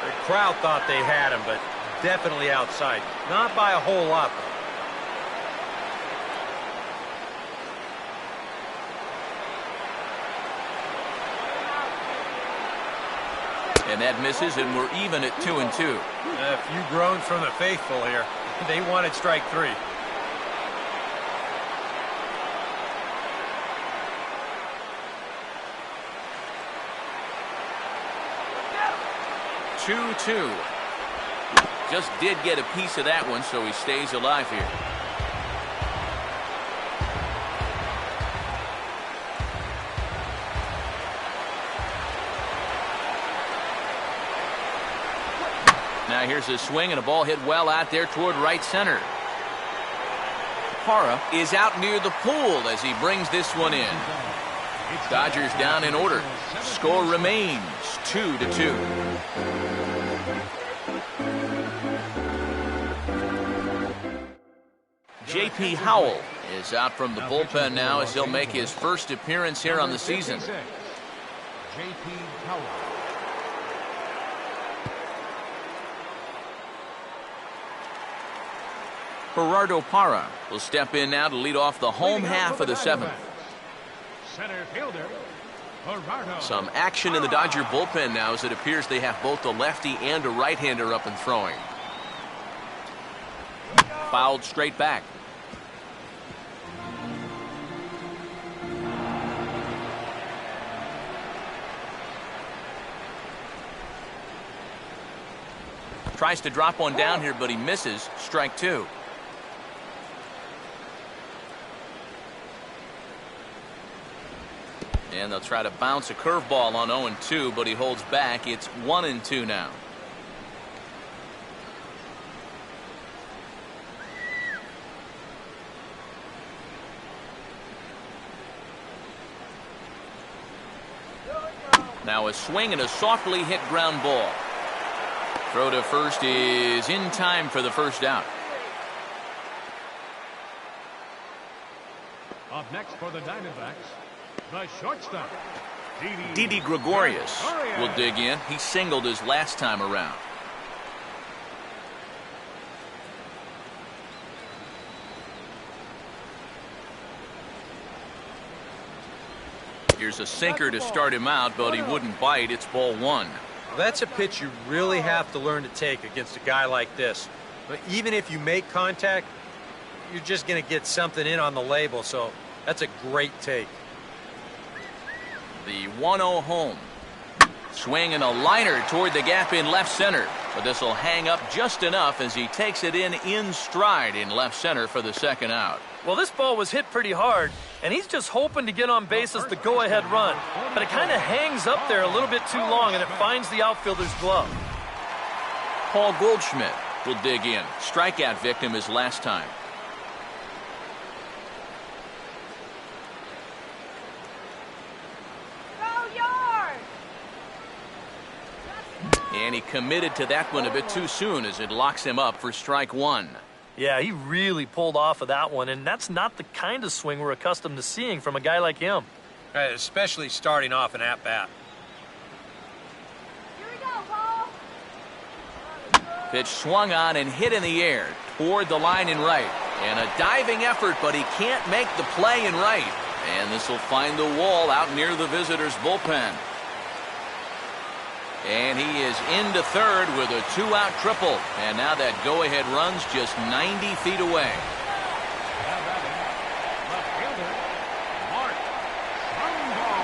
the crowd thought they had him, but definitely outside. Not by a whole lot, though. And that misses, and we're even at 2-2. A few groans from the faithful here. They wanted strike 3. 2-2. Just did get a piece of that one, so he stays alive here. Now here's a swing and a ball hit well out there toward right center. Parra is out near the pool as he brings this one in. Dodgers down in order. Score remains 2-2. J.P. Howell is out from the bullpen now as he'll make his first appearance here on the season. J.P. Howell. Gerardo Parra will step in now to lead off the home half of the 7th. Center fielder, Gerardo. Some action in the Dodger bullpen now as it appears they have both a lefty and a right-hander up and throwing. Fouled straight back. Tries to drop one down here, but he misses. Strike 2. And they'll try to bounce a curveball on 0-2, but he holds back. It's 1-2 now. Now a swing and a softly hit ground ball. Throw to first is in time for the first out. Up next for the Diamondbacks, the shortstop, Didi Gregorius will dig in. He singled his last time around. Here's a sinker to start him out, but he wouldn't bite. It's ball one. That's a pitch you really have to learn to take against a guy like this. But even if you make contact, you're just going to get something in on the label, so that's a great take. The 1-0 home. Swing and a liner toward the gap in left center. But this will hang up just enough as he takes it in stride in left center for the second out. Well, this ball was hit pretty hard, and he's just hoping to get on base as the go-ahead run. But it kind of hangs up there a little bit too long, and it finds the outfielder's glove. Paul Goldschmidt will dig in. Strikeout victim his last time. Go yard! And he committed to that one a bit too soon as it locks him up for strike one. Yeah, he really pulled off of that one, and that's not the kind of swing we're accustomed to seeing from a guy like him. Right, especially starting off an at-bat. Here we go, Paul! Pitch swung on and hit in the air toward the line in right. And a diving effort, but he can't make the play in right. And this will find the wall out near the visitors' bullpen. And he is into third with a two-out triple. And now that go-ahead run's just 90 feet away. Now batting, left fielder, Mark Trumbo.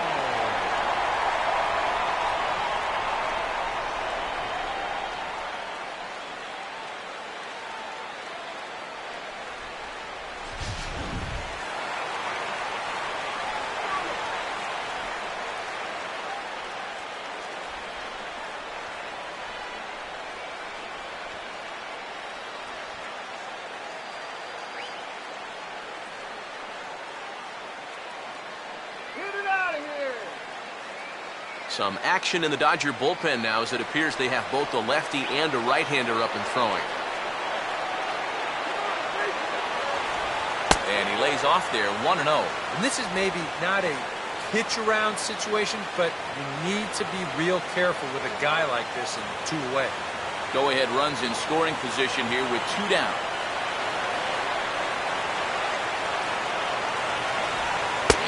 Some action in the Dodger bullpen now as it appears they have both a lefty and a right-hander up and throwing. And he lays off there, 1-0. And this is maybe not a pitch-around situation, but you need to be real careful with a guy like this in two-way. Go-ahead runs in scoring position here with two down.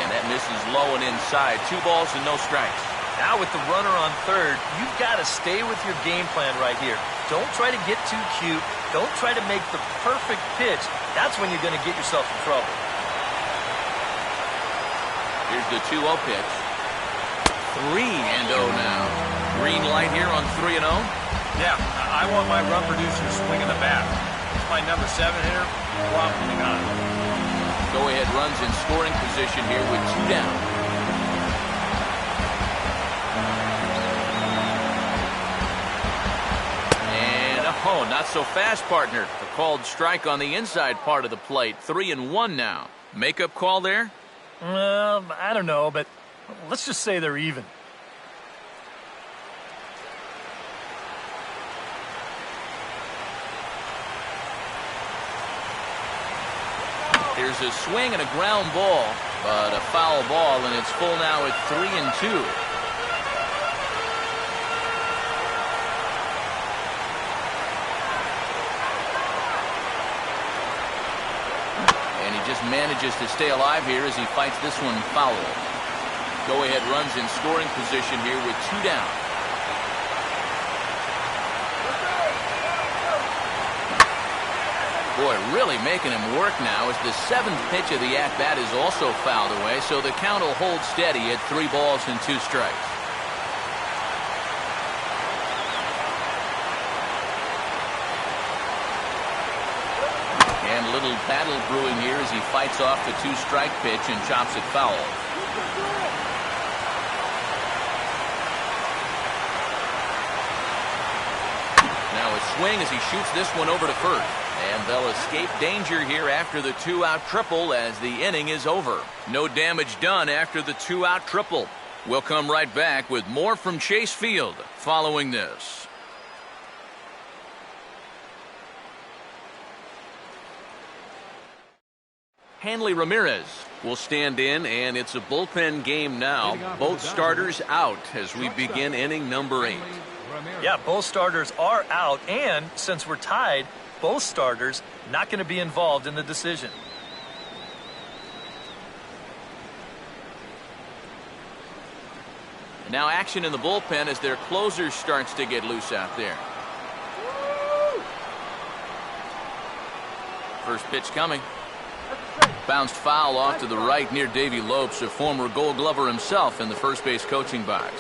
And that misses low and inside. 2 balls and no strikes. Now with the runner on third, you've got to stay with your game plan right here. Don't try to get too cute. Don't try to make the perfect pitch. That's when you're going to get yourself in trouble. Here's the 2-0 pitch. 3-0 now. Green light here on 3-0. Yeah, I want my run producer swinging the bat. It's my number 7 hitter. Probably not. Go-ahead runs in scoring position here with 2 down. Oh, not so fast, partner. A called strike on the inside part of the plate. 3-1 now. Makeup call there? I don't know, but let's just say they're even. Here's a swing and a ground ball, but a foul ball, and it's full now at 3-2. Just manages to stay alive here as he fights this one foul. Go-ahead runs in scoring position here with 2 down. Boy, really making him work now as the 7th pitch of the at-bat is also fouled away, so the count will hold steady at 3 balls and 2 strikes. Little battle brewing here as he fights off the 2-strike pitch and chops it foul. Now a swing as he shoots this one over to first. And they'll escape danger here after the 2-out triple as the inning is over. No damage done after the 2-out triple. We'll come right back with more from Chase Field following this. Hanley Ramirez will stand in, and it's a bullpen game now. Both starters out as we begin inning number 8. Yeah, both starters are out, and since we're tied, both starters not going to be involved in the decision. Now action in the bullpen as their closer starts to get loose out there. First pitch coming. Bounced foul off to the right near Davey Lopes, a former Gold Glover himself in the first base coaching box.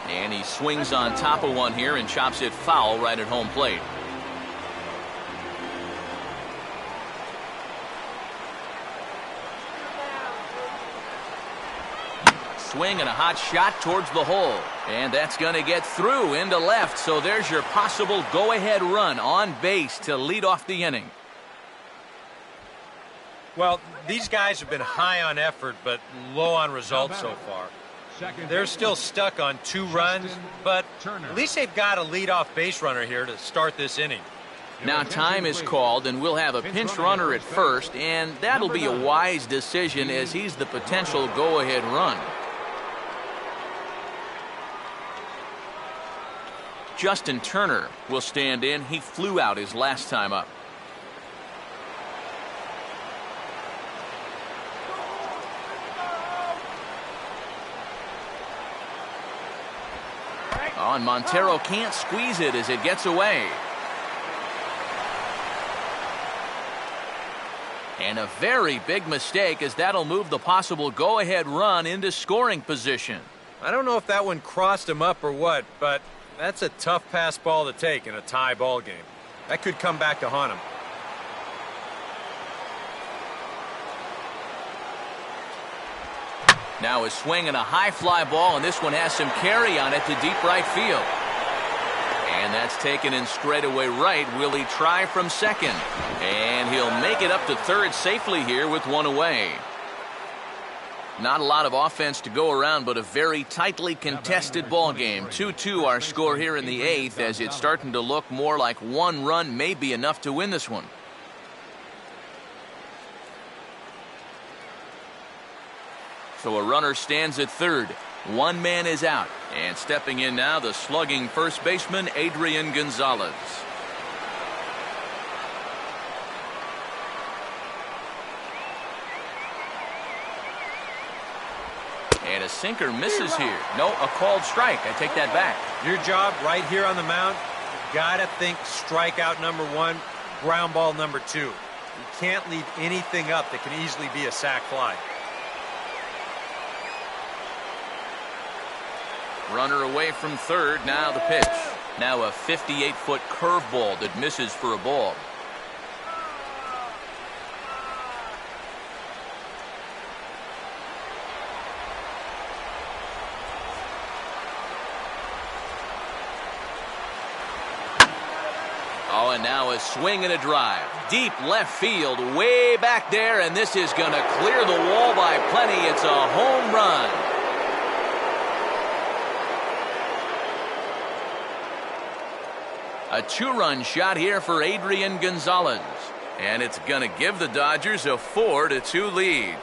And he swings on top of one here and chops it foul right at home plate. Swing and a hot shot towards the hole. And that's going to get through into left. So there's your possible go-ahead run on base to lead off the inning. Well, these guys have been high on effort, but low on results so far. They're still stuck on 2 runs, but at least they've got a leadoff base runner here to start this inning. Now time is called, and we'll have a pinch runner at first, and that'll be a wise decision as he's the potential go-ahead run. Justin Turner will stand in. He flew out his last time up. Oh, and Montero can't squeeze it as it gets away. And a very big mistake, as that'll move the possible go-ahead run into scoring position. I don't know if that one crossed him up or what, but that's a tough pass ball to take in a tie ball game. That could come back to haunt him. Now a swing and a high fly ball, and this one has some carry on it to deep right field. And that's taken in straightaway right. Will he try from second? And he'll make it up to third safely here with one away. Not a lot of offense to go around, but a very tightly contested ball game. 2-2 our score here in the 8th, as it's starting to look more like one run may be enough to win this one. So a runner stands at third. One man is out. And stepping in now, the slugging first baseman, Adrian Gonzalez. And a sinker misses here. No, a called strike. I take that back. Your job right here on the mound, gotta think strikeout number 1, ground ball number 2. You can't leave anything up that can easily be a sac fly. Runner away from third. Now the pitch. Now a 58-foot curveball that misses for a ball. Oh, and now a swing and a drive. Deep left field, way back there, and this is going to clear the wall by plenty. It's a home run. A 2-run shot here for Adrian Gonzalez. And it's going to give the Dodgers a 4-2 lead.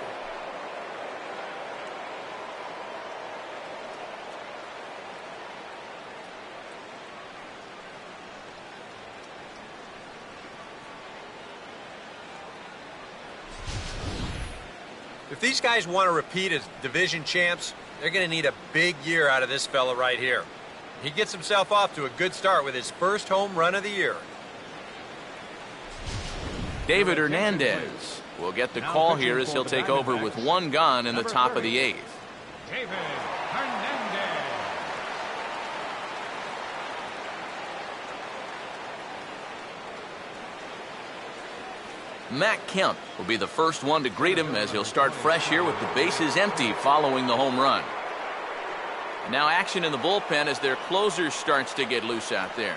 If these guys want to repeat as division champs, they're going to need a big year out of this fella right here. He gets himself off to a good start with his first home run of the year. David Hernandez will get the call here as he'll take over with 1 gone in the top of the 8th. David Hernandez. Matt Kemp will be the first one to greet him as he'll start fresh here with the bases empty following the home run. Now action in the bullpen as their closer starts to get loose out there.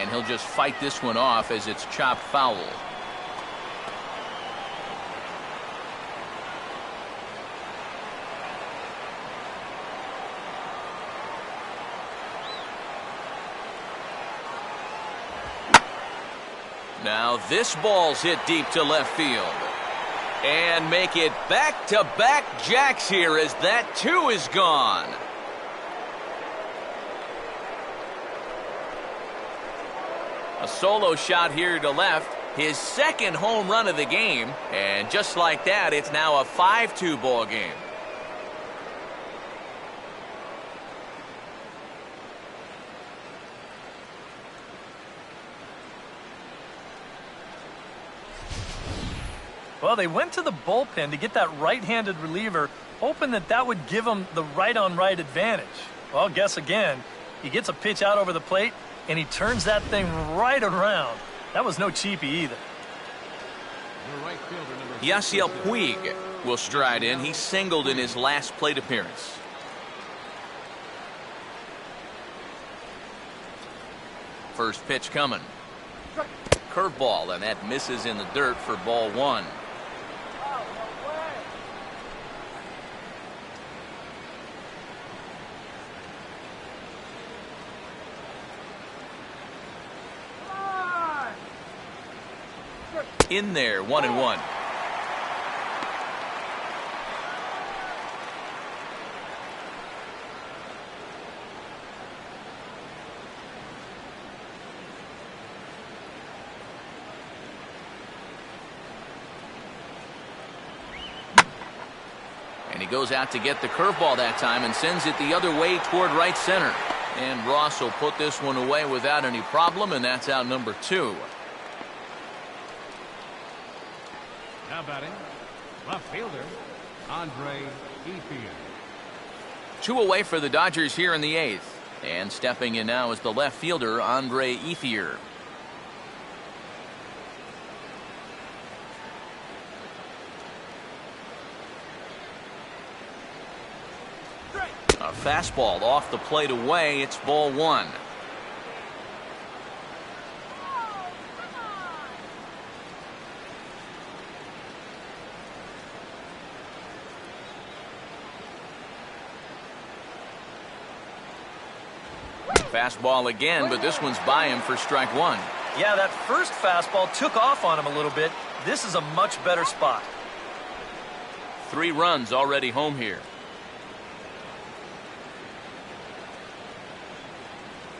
And he'll just fight this one off as it's chopped foul. Now this ball's hit deep to left field. And make it back-to-back jacks here as that 2 is gone. A solo shot here to left. His second home run of the game. And just like that, it's now a 5-2 ball game. Well, they went to the bullpen to get that right-handed reliever, hoping that that would give them the right-on-right advantage. Well, guess again. He gets a pitch out over the plate, and he turns that thing right around. That was no cheapie either. Yasiel Puig will stride in. He singled in his last plate appearance. First pitch coming. Curveball, and that misses in the dirt for ball 1. In there, 1-1. And he goes out to get the curveball that time and sends it the other way toward right center. And Ross will put this one away without any problem, and that's out number 2. Now batting, left fielder, Andre Ethier. 2 away for the Dodgers here in the 8th. And stepping in now is the left fielder, Andre Ethier. A fastball off the plate away. It's ball 1. Fastball again, but this one's by him for strike 1. Yeah, that first fastball took off on him a little bit. This is a much better spot. 3 runs already home here.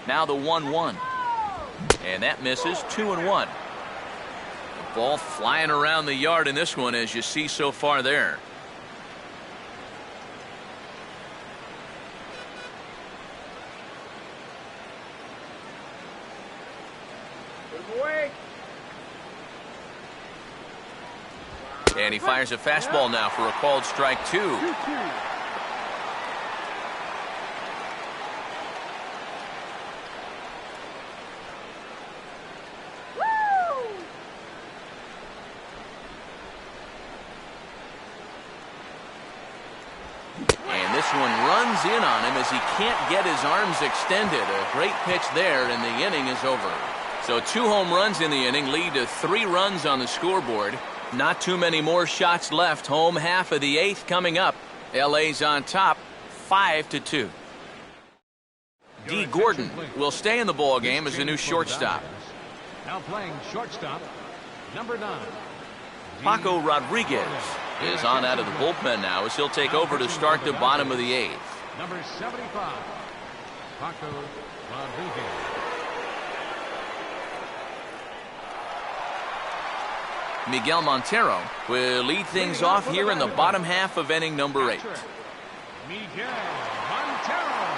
Now the 1-1. And that misses. 2-1. The ball flying around the yard in this one, as you see so far there. And he fires a fastball now for a called strike 2. And this one runs in on him as he can't get his arms extended. A great pitch there, and the inning is over. So 2 home runs in the inning lead to 3 runs on the scoreboard. Not too many more shots left. Home half of the 8th coming up. LA's on top, 5-2. D. Gordon will stay in the ball game as a new shortstop. Now playing shortstop, number 9. Paco Rodriguez is on out of the bullpen now as he'll take over to start the bottom of the 8th. Number 75, Paco Rodriguez. Miguel Montero will lead things off here in the bottom half of inning number 8. Miguel Montero.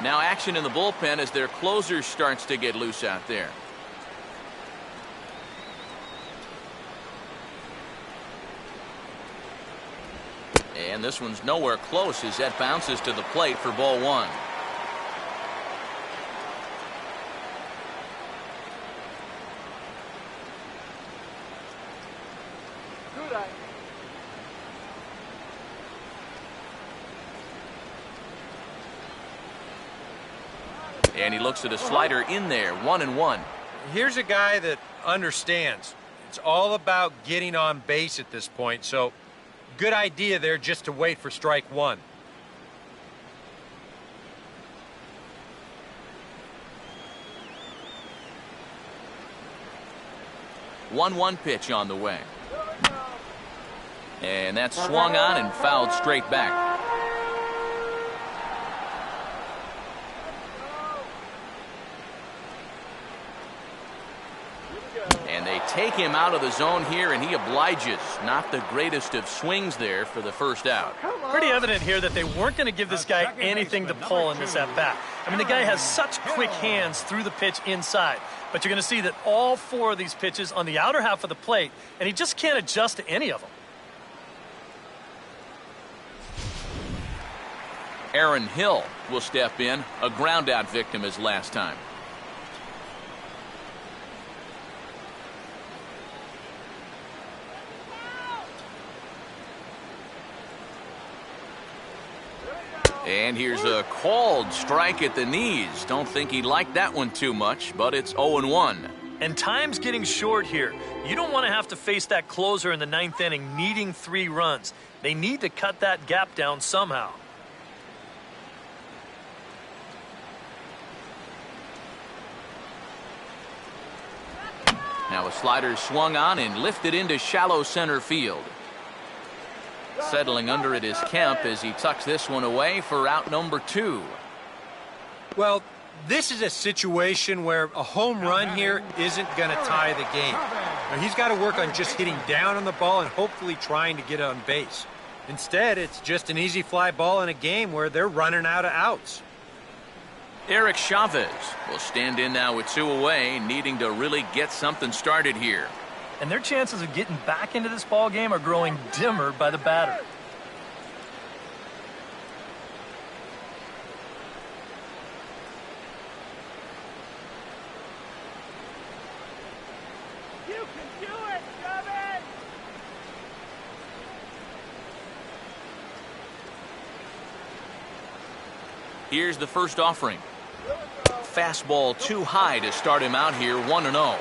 Now action in the bullpen as their closer starts to get loose out there. And this one's nowhere close as that bounces to the plate for ball 1. And he looks at a slider in there, 1-1. Here's a guy that understands. It's all about getting on base at this point, so good idea there just to wait for strike one. One pitch on the way. And that's swung on and fouled straight back. And they take him out of the zone here, and he obliges. Not the greatest of swings there for the first out. Pretty evident here that they weren't going to give this guy anything to pull in this at-bat. I mean, the guy has such quick hands through the pitch inside. But you're going to see that all four of these pitches on the outer half of the plate, and he just can't adjust to any of them. Aaron Hill will step in, a ground-out victim his last time. And here's a called strike at the knees. Don't think he liked that one too much, but it's 0-1. And time's getting short here. You don't want to have to face that closer in the ninth inning needing 3 runs. They need to cut that gap down somehow. Now a slider swung on and lifted into shallow center field. Settling under it is Kemp as he tucks this one away for out number 2. Well, this is a situation where a home run here isn't going to tie the game. Now, he's got to work on just hitting down on the ball and hopefully trying to get on base. Instead, it's just an easy fly ball in a game where they're running out of outs. Eric Chavez will stand in now with 2 away, needing to really get something started here. And their chances of getting back into this ball game are growing dimmer by the batter. You can do it, Chavez! Here's the first offering. Fastball too high to start him out here, 1-0.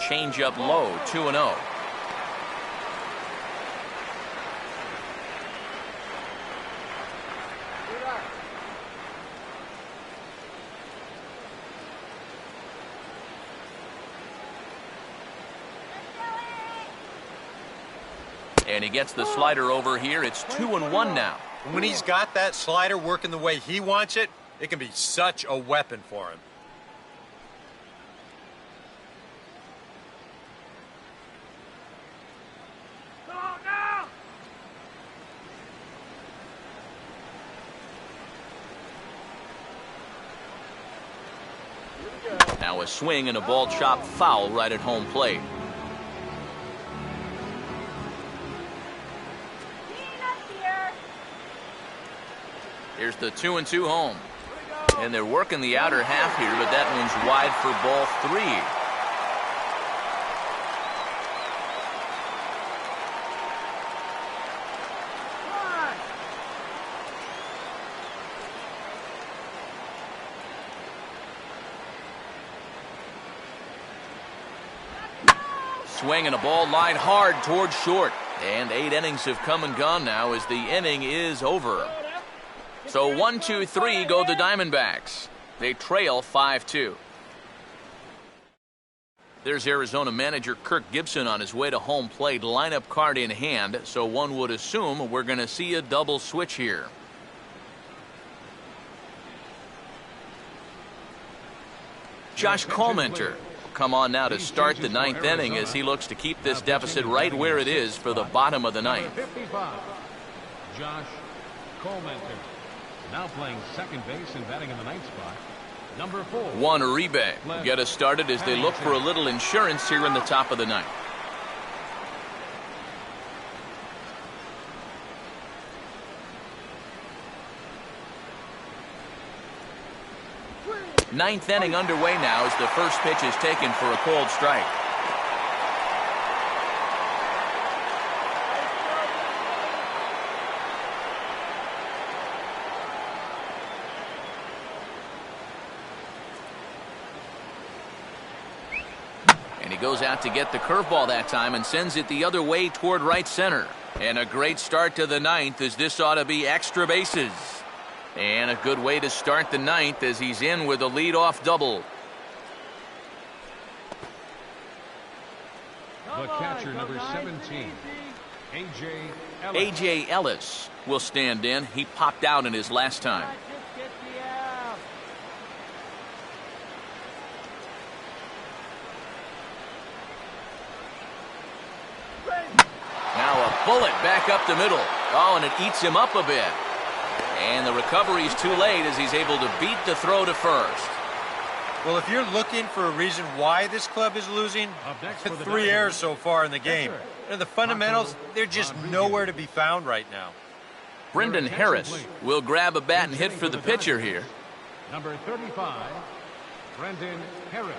Change up low, 2-0. And he gets the slider over here. It's 2-1 now. When he's got that slider working the way he wants it, it can be such a weapon for him. Now a swing and a ball chopped foul right at home plate. Here's the 2-2 home. And they're working the outer half here, but that one's wide for ball 3. Swing and a ball lined hard towards short. And 8 innings have come and gone now as the inning is over. So 1-2-3 go the Diamondbacks. They trail 5-2. There's Arizona manager Kirk Gibson on his way to home plate, lineup card in hand, so one would assume we're going to see a double switch here. Josh Colmenter come on now to start the 9th inning as he looks to keep this deficit right where it is for the bottom of the 9th. 55, Josh Colmenter, now playing second base and batting in the 9th spot. Number 4. Juan Uribe get us started as they look for a little insurance here in the top of the 9th. Ninth inning underway now as the first pitch is taken for a called strike. And he goes out to get the curveball that time and sends it the other way toward right center. And a great start to the ninth, as this ought to be extra bases. And a good way to start the ninth as he's in with a leadoff double. The catcher, number 17, A.J. Ellis. A.J. Ellis will stand in. He popped out in his last time. Now a bullet back up the middle. Oh, and it eats him up a bit. And the recovery is too late as he's able to beat the throw to first. Well, if you're looking for a reason why this club is losing, 3 errors so far in the game. The fundamentals, they're just nowhere to be found right now. Brendan Harris will grab a bat and hit for the pitcher here. Number 35, Brendan Harris.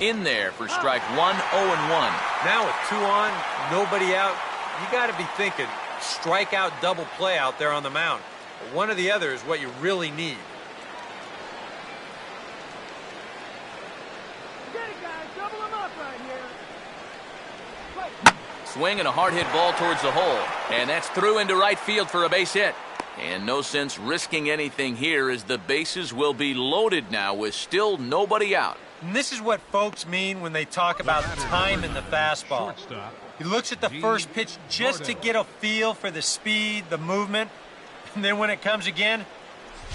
In there for strike one, 0-1. Now with 2 on, nobody out, you got to be thinking strikeout double play out there on the mound. One or the other is what you really need. Get it, guys. Double them up right here. Swing and a hard hit ball towards the hole. And that's through into right field for a base hit. And no sense risking anything here as the bases will be loaded now with still nobody out. And this is what folks mean when they talk about time in the fastball. He looks at the first pitch just to get a feel for the speed, the movement, and then when it comes again,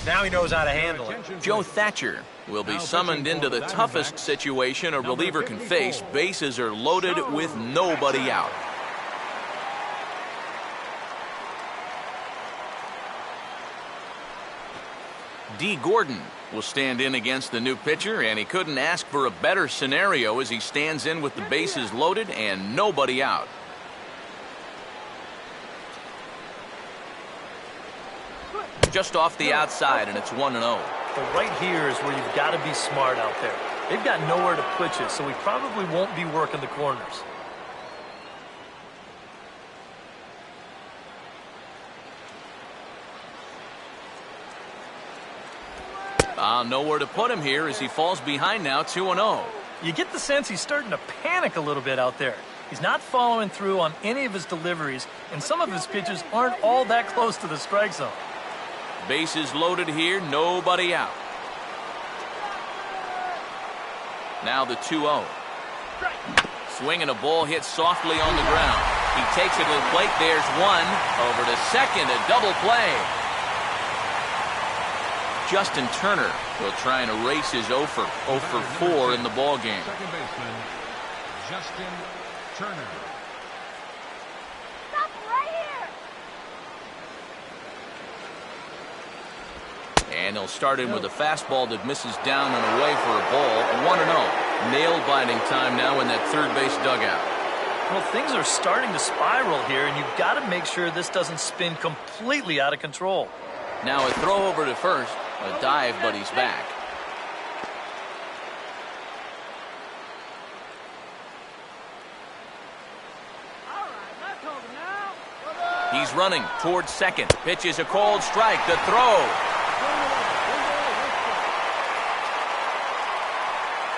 now he knows how to handle it. Joe Thatcher will be summoned into the toughest situation a reliever can face. Bases are loaded with nobody out. D. Gordon will stand in against the new pitcher, and he couldn't ask for a better scenario as he stands in with the bases loaded and nobody out. Just off the outside, and it's 1-0. But right here is where you've got to be smart out there. They've got nowhere to put you, so we probably won't be working the corners. Nowhere to put him here as he falls behind now, 2-0. You get the sense he's starting to panic a little bit out there. He's not following through on any of his deliveries, and some of his pitches aren't all that close to the strike zone. Bases loaded here, nobody out. Now the 2-0. Swing and a ball hit softly on the ground. He takes it to the plate. There's one. Over to second, a double play. Justin Turner will try and erase his 0 for 4 in the ball game. Second baseman, Justin Turner. Stop right here. And he'll start in with a fastball that misses down and away for a ball. 1-0. Nail-biting time now in that third base dugout. Well, things are starting to spiral here, and you've got to make sure this doesn't spin completely out of control. Now a throw over to first. A dive, but he's back. All right, let's hold him now. He's running towards second. Pitch is a called strike. The throw.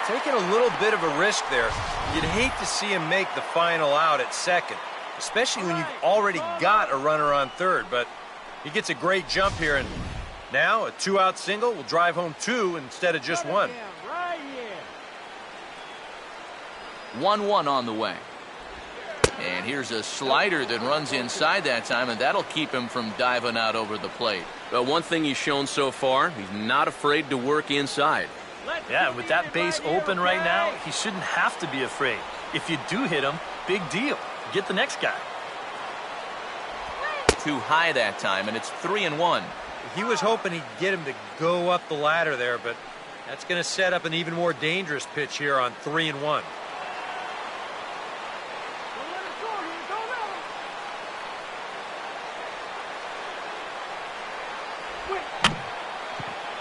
Taking a little bit of a risk there. You'd hate to see him make the final out at second, especially when you've already got a runner on third, but he gets a great jump here, and now a 2-out single will drive home 2 instead of just 1. Right here. 1-1 on the way. And here's a slider that runs inside that time, and that'll keep him from diving out over the plate. But one thing he's shown so far, he's not afraid to work inside. Yeah, with that base open right now, he shouldn't have to be afraid. If you do hit him, big deal. Get the next guy. too high that time, and it's 3-1. He was hoping he'd get him to go up the ladder there, but that's going to set up an even more dangerous pitch here on 3-1.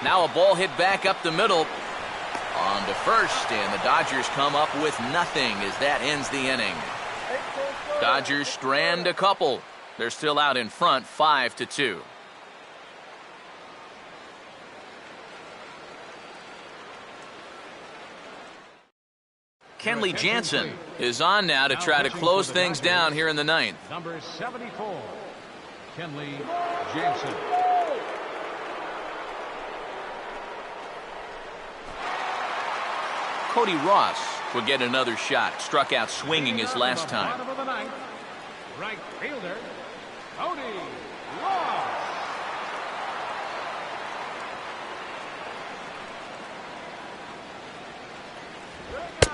Now a ball hit back up the middle on to first, and the Dodgers come up with nothing as that ends the inning. Dodgers strand a couple. They're still out in front 5-2. Kenley Jansen is on now to try to close things down here in the ninth. Number 74, Kenley Jansen. Cody Ross will get another shot. Struck out swinging his last time. Bottom of the ninth, right fielder, Cody Ross.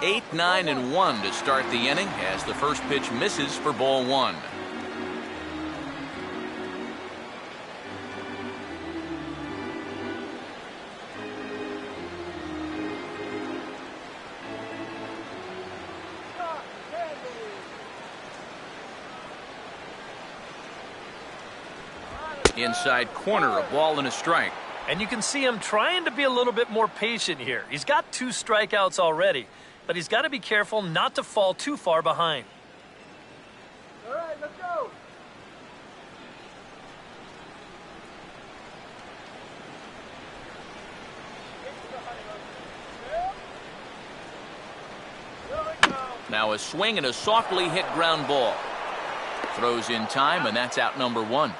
Eight, 9, and 1 to start the inning as the first pitch misses for ball one. Inside corner, a ball and a strike. And you can see him trying to be a little bit more patient here. He's got 2 strikeouts already, but he's got to be careful not to fall too far behind. All right, let's go. Now a swing and a softly hit ground ball. Throws in time, and that's out number 1.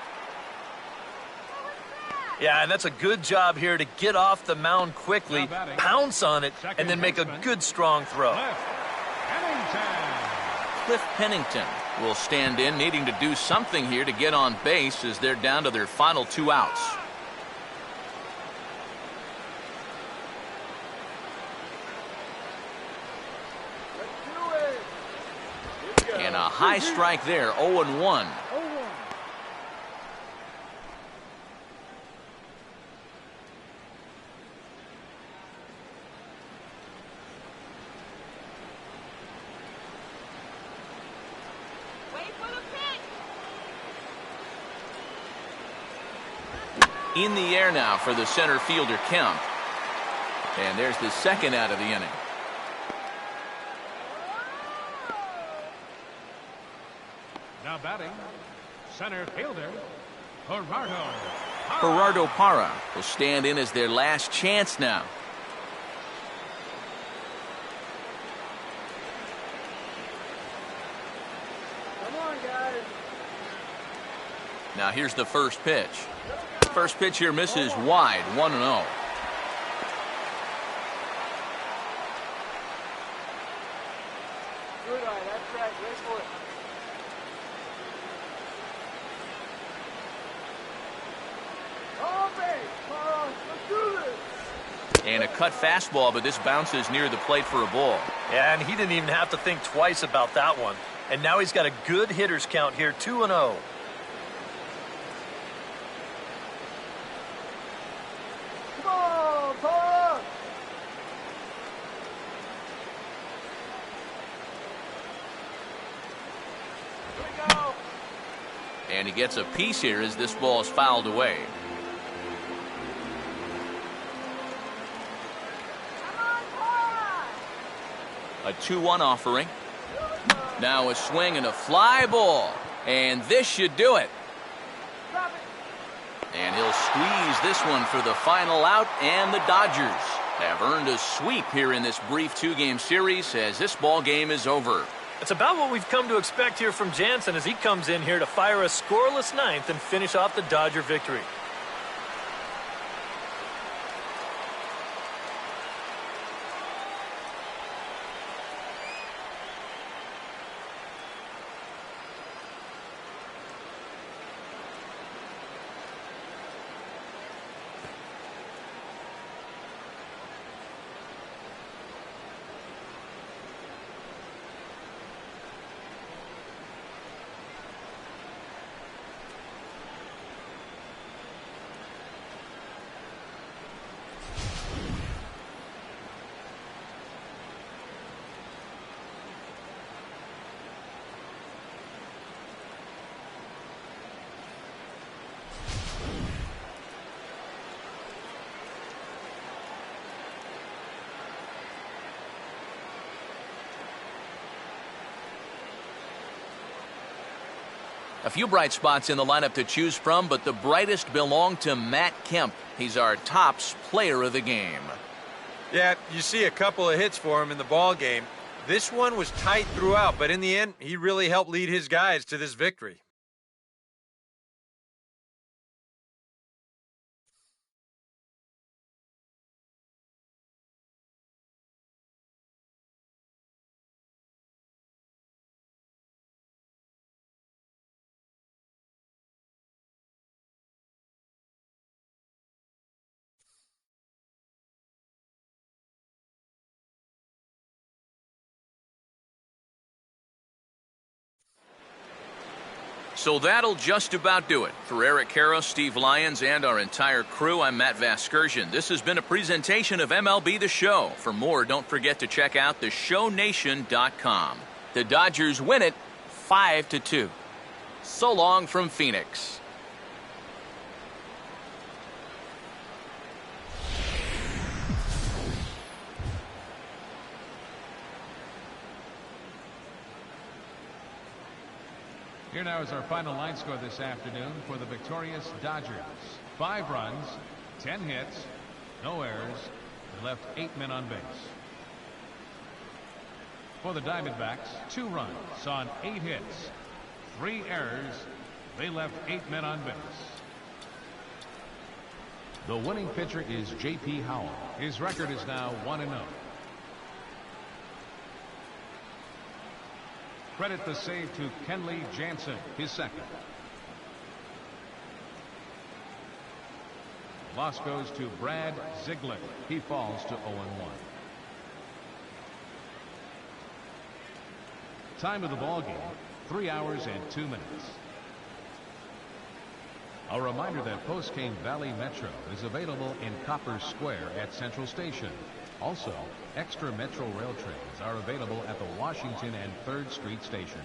Yeah, and that's a good job here to get off the mound quickly, pounce on it, and then make a good, strong throw. Cliff Pennington will stand in, needing to do something here to get on base as they're down to their final 2 outs. And a high strike there, 0-1. In the air now for the center fielder, Kemp. And there's the second out of the inning. Now batting, center fielder, Gerardo Parra will stand in as their last chance now. Come on, guys. Now here's the first pitch. First pitch here misses wide, 1-0. Good eye, that's right. Wait for it. Oh, babe. Let's do this. And a cut fastball, but this bounces near the plate for a ball. Yeah, and he didn't even have to think twice about that one. And now he's got a good hitters count here, 2-0. Come on, Paula. Here we go. And he gets a piece here as this ball is fouled away. Come on, Paula. A 2-1 offering. Now a swing and a fly ball. And this should do it. Drop it. And he'll squeeze this one for the final out, and the Dodgers have earned a sweep here in this brief 2-game series as this ball game is over. It's about what we've come to expect here from Jansen as he comes in here to fire a scoreless ninth and finish off the Dodger victory. A few bright spots in the lineup to choose from, but the brightest belong to Matt Kemp. He's our tops player of the game. Yeah, you see a couple of hits for him in the ball game. This one was tight throughout, but in the end, he really helped lead his guys to this victory. So that'll just about do it. For Eric Karros, Steve Lyons, and our entire crew, I'm Matt Vasgersian. This has been a presentation of MLB The Show. For more, don't forget to check out theshownation.com. The Dodgers win it 5-2. So long from Phoenix. Here now is our final line score this afternoon for the victorious Dodgers. 5 runs, 10 hits, no errors. They left 8 men on base. For the Diamondbacks, 2 runs on 8 hits, 3 errors. They left 8 men on base. The winning pitcher is J.P. Howell. His record is now 1-0. Credit the save to Kenley Jansen, his second. Loss goes to Brad Ziegler. He falls to 0-1. Time of the ball game, 3 hours and 2 minutes. A reminder that Postcane Valley Metro is available in Copper Square at Central Station. Also, extra Metro rail trains are available at the Washington and 3rd Street station.